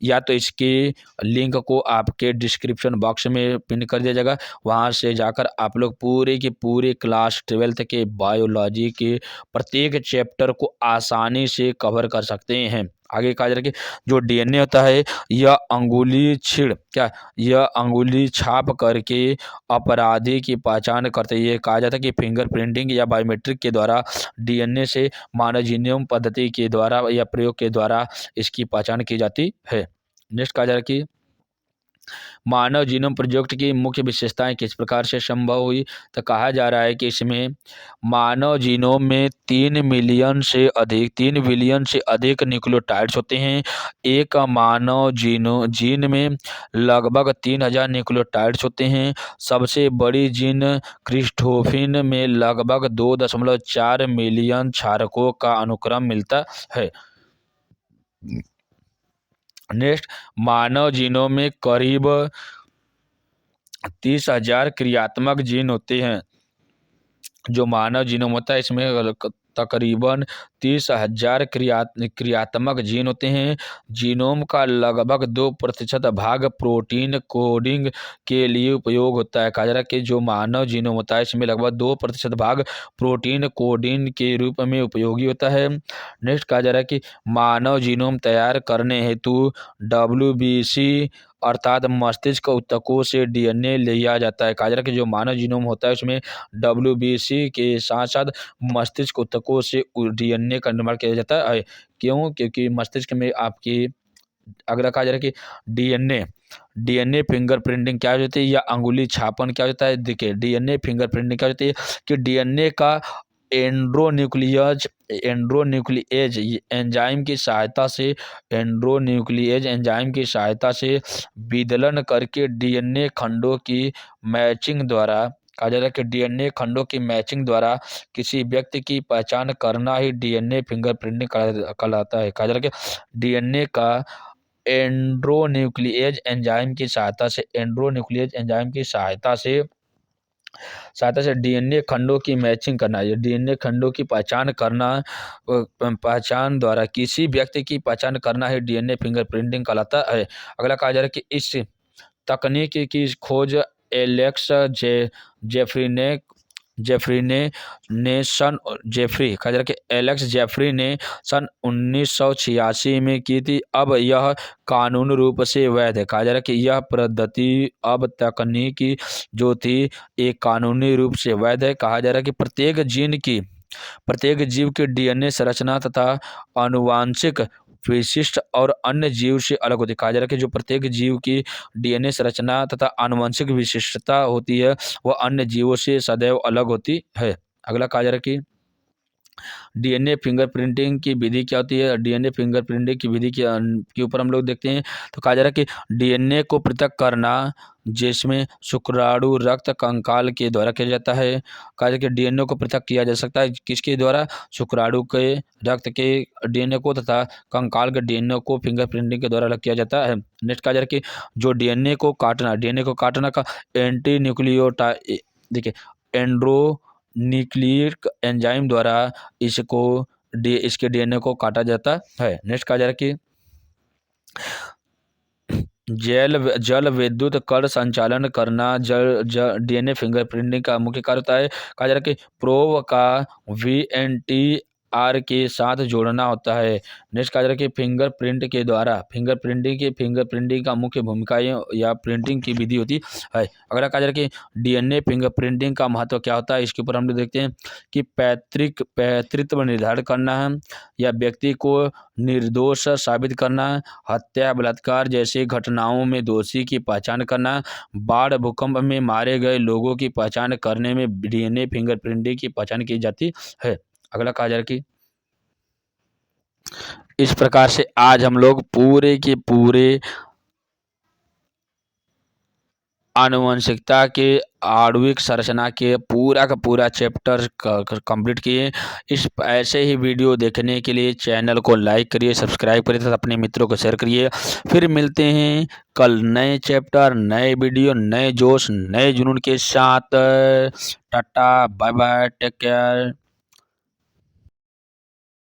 या तो इसके लिंक को आपके डिस्क्रिप्शन बॉक्स में पिन कर दिया जाएगा। वहाँ से जाकर आप लोग पूरे के पूरे क्लास 12th के बायोलॉजी के प्रत्येक चैप्टर को आसानी से कवर कर सकते हैं। आगे कहा जा रहा है कि जो डीएनए होता है, यह अंगुली छीड़ क्या यह अंगुली छाप करके अपराधी की पहचान करते हैं। ये कहा जाता है कि फिंगरप्रिंटिंग या बायोमेट्रिक के द्वारा डीएनए से मानव जीनोम पद्धति के द्वारा या प्रयोग के द्वारा इसकी पहचान की जाती है। नेक्स्ट कहा जा रहा है कि मानव जीनोम प्रोजेक्ट की मुख्य विशेषताएं किस प्रकार से संभव हुई? तो कहा जा रहा है कि इसमें मानव जीनोम में 3 बिलियन से अधिक न्यूक्लियोटाइड्स होते हैं। एक मानव जीन में लगभग 3000 न्यूक्लियोटाइड्स होते हैं। सबसे बड़ी जीन क्रिस्टोफिन में लगभग 2.4 मिलियन क्षारकों का अनुक्रम मिलता है। नेक्स्ट, मानव जीनोम में करीब 30,000 क्रियात्मक जीन होते हैं। जो मानव जीनोम होता है इसमें तकरीबन 30,000 क्रियात्मक जीन होते हैं। जीनोम का लगभग 2% भाग प्रोटीन कोडिंग के लिए उपयोग होता है। कहा जा रहा है कि जो मानव जीनोम होता है इसमें लगभग 2% भाग प्रोटीन कोडिंग के रूप में उपयोगी होता है। नेक्स्ट कहा जा रहा है कि मानव जीनोम तैयार करने हेतु WBC अर्थात मस्तिष्क ऊतकों से डीएनए लिया जाता है। कहा जा रहा है कि जो मानव जीनोम होता है उसमें WBC के साथ साथ मस्तिष्क ऊतकों से डीएनए का निर्माण किया जाता है। क्यों? क्योंकि मस्तिष्क में आपकी, अगला कहा जा रहा है कि डीएनए डीएनए फिंगरप्रिंटिंग क्या होती है या अंगुली छापन क्या होता है? देखिए, डीएनए फिंगरप्रिंटिंग क्या होती है कि डीएनए का एंड्रोन्यूक्लिएज एंजाइम की सहायता से विदलन करके डीएनए खंडों की मैचिंग द्वारा, कहा जा रहा है कि डीएनए खंडों की मैचिंग द्वारा किसी व्यक्ति की पहचान करना ही डीएनए फिंगरप्रिंटिंग कहलाता है। कहा जा रहा है कि डीएनए का एंड्रोन्यूक्लिएज एंजाइम की सहायता से डीएनए खंडों की मैचिंग करना, ये डीएनए खंडों की पहचान करना, पहचान द्वारा किसी व्यक्ति की पहचान करना ही डीएनए फिंगरप्रिंटिंग कहलाता है। अगला कहा जा रहा है कि इस तकनीक की खोज एलेक्स जेफरी ने कहा जा रहा है कि एलेक्स जेफरी ने सन 1986 में की थी। अब यह कानूनी रूप से वैध है। कहा जा रहा है कि यह पद्धति, अब तकनीकी जो थी एक कानूनी रूप से वैध है। कहा जा रहा है कि प्रत्येक जीव की डीएनए संरचना तथा आनुवांशिक विशिष्ट और अन्य जीव से अलग होती है। कहा जा रहा है कि जो प्रत्येक जीव की डीएनए संरचना तथा आनुवंशिक विशिष्टता होती है वह अन्य जीवों से सदैव अलग होती है। अगला कहा जा रहा है कि डीएनए फिंगरप्रिंटिंग की विधि क्या होती है? डीएनए फिंगरप्रिंटिंग की विधि के ऊपर हम लोग देखते हैं तो कहा जा रहा है कि डीएनए को पृथक करना जिसमें शुक्राणु रक्त कंकाल के द्वारा किया जाता है। कहा जा रहा है कि डीएनए को पृथक किया जा सकता है किसके द्वारा? शुक्राणु के रक्त के डीएनए को तथा कंकाल के डीएनए को फिंगरप्रिंटिंग के द्वारा अलग किया जाता है। नेक्स्ट कहा जा रहा है कि जो डीएनए को काटना का एंटी न्यूक्लियोटाइड, देखिए, एंड्रो न्यूक्लिक एंजाइम द्वारा इसके डीएनए को काटा जाता है। नेक्स्ट कहा जा रहा है कि जल विद्युत कण संचालन करना डीएनए फिंगरप्रिंटिंग का मुख्य कार्य होता है। कहा जा रहा है कि प्रोब का वीएनटीआर के साथ जोड़ना होता है। नेक्स्ट कहा जा रहा है कि फिंगरप्रिंटिंग का मुख्य भूमिकाएं या प्रिंटिंग की विधि होती है। अगला कहा जा रहा है कि डीएनए फिंगरप्रिंटिंग का महत्व क्या होता है, इसके ऊपर हम लोग देखते हैं कि पैतृत्व निर्धारण करना है या व्यक्ति को निर्दोष साबित करना, हत्या बलात्कार जैसे घटनाओं में दोषी की पहचान करना, बाढ़ भूकंप में मारे गए लोगों की पहचान करने में डीएनए फिंगरप्रिंटिंग की पहचान की जाती है। अगला कहा जा रहा है कि इस प्रकार से आज हम लोग पूरे के पूरे आनुवंशिकता के आणविक संरचना के पूरा का पूरा चैप्टर कंप्लीट किए। इस ऐसे ही वीडियो देखने के लिए चैनल को लाइक करिए, सब्सक्राइब करिए तथा अपने मित्रों को शेयर करिए। फिर मिलते हैं कल नए चैप्टर, नए वीडियो, नए जोश, नए जुनून के साथ। Tata, bye bye, take care.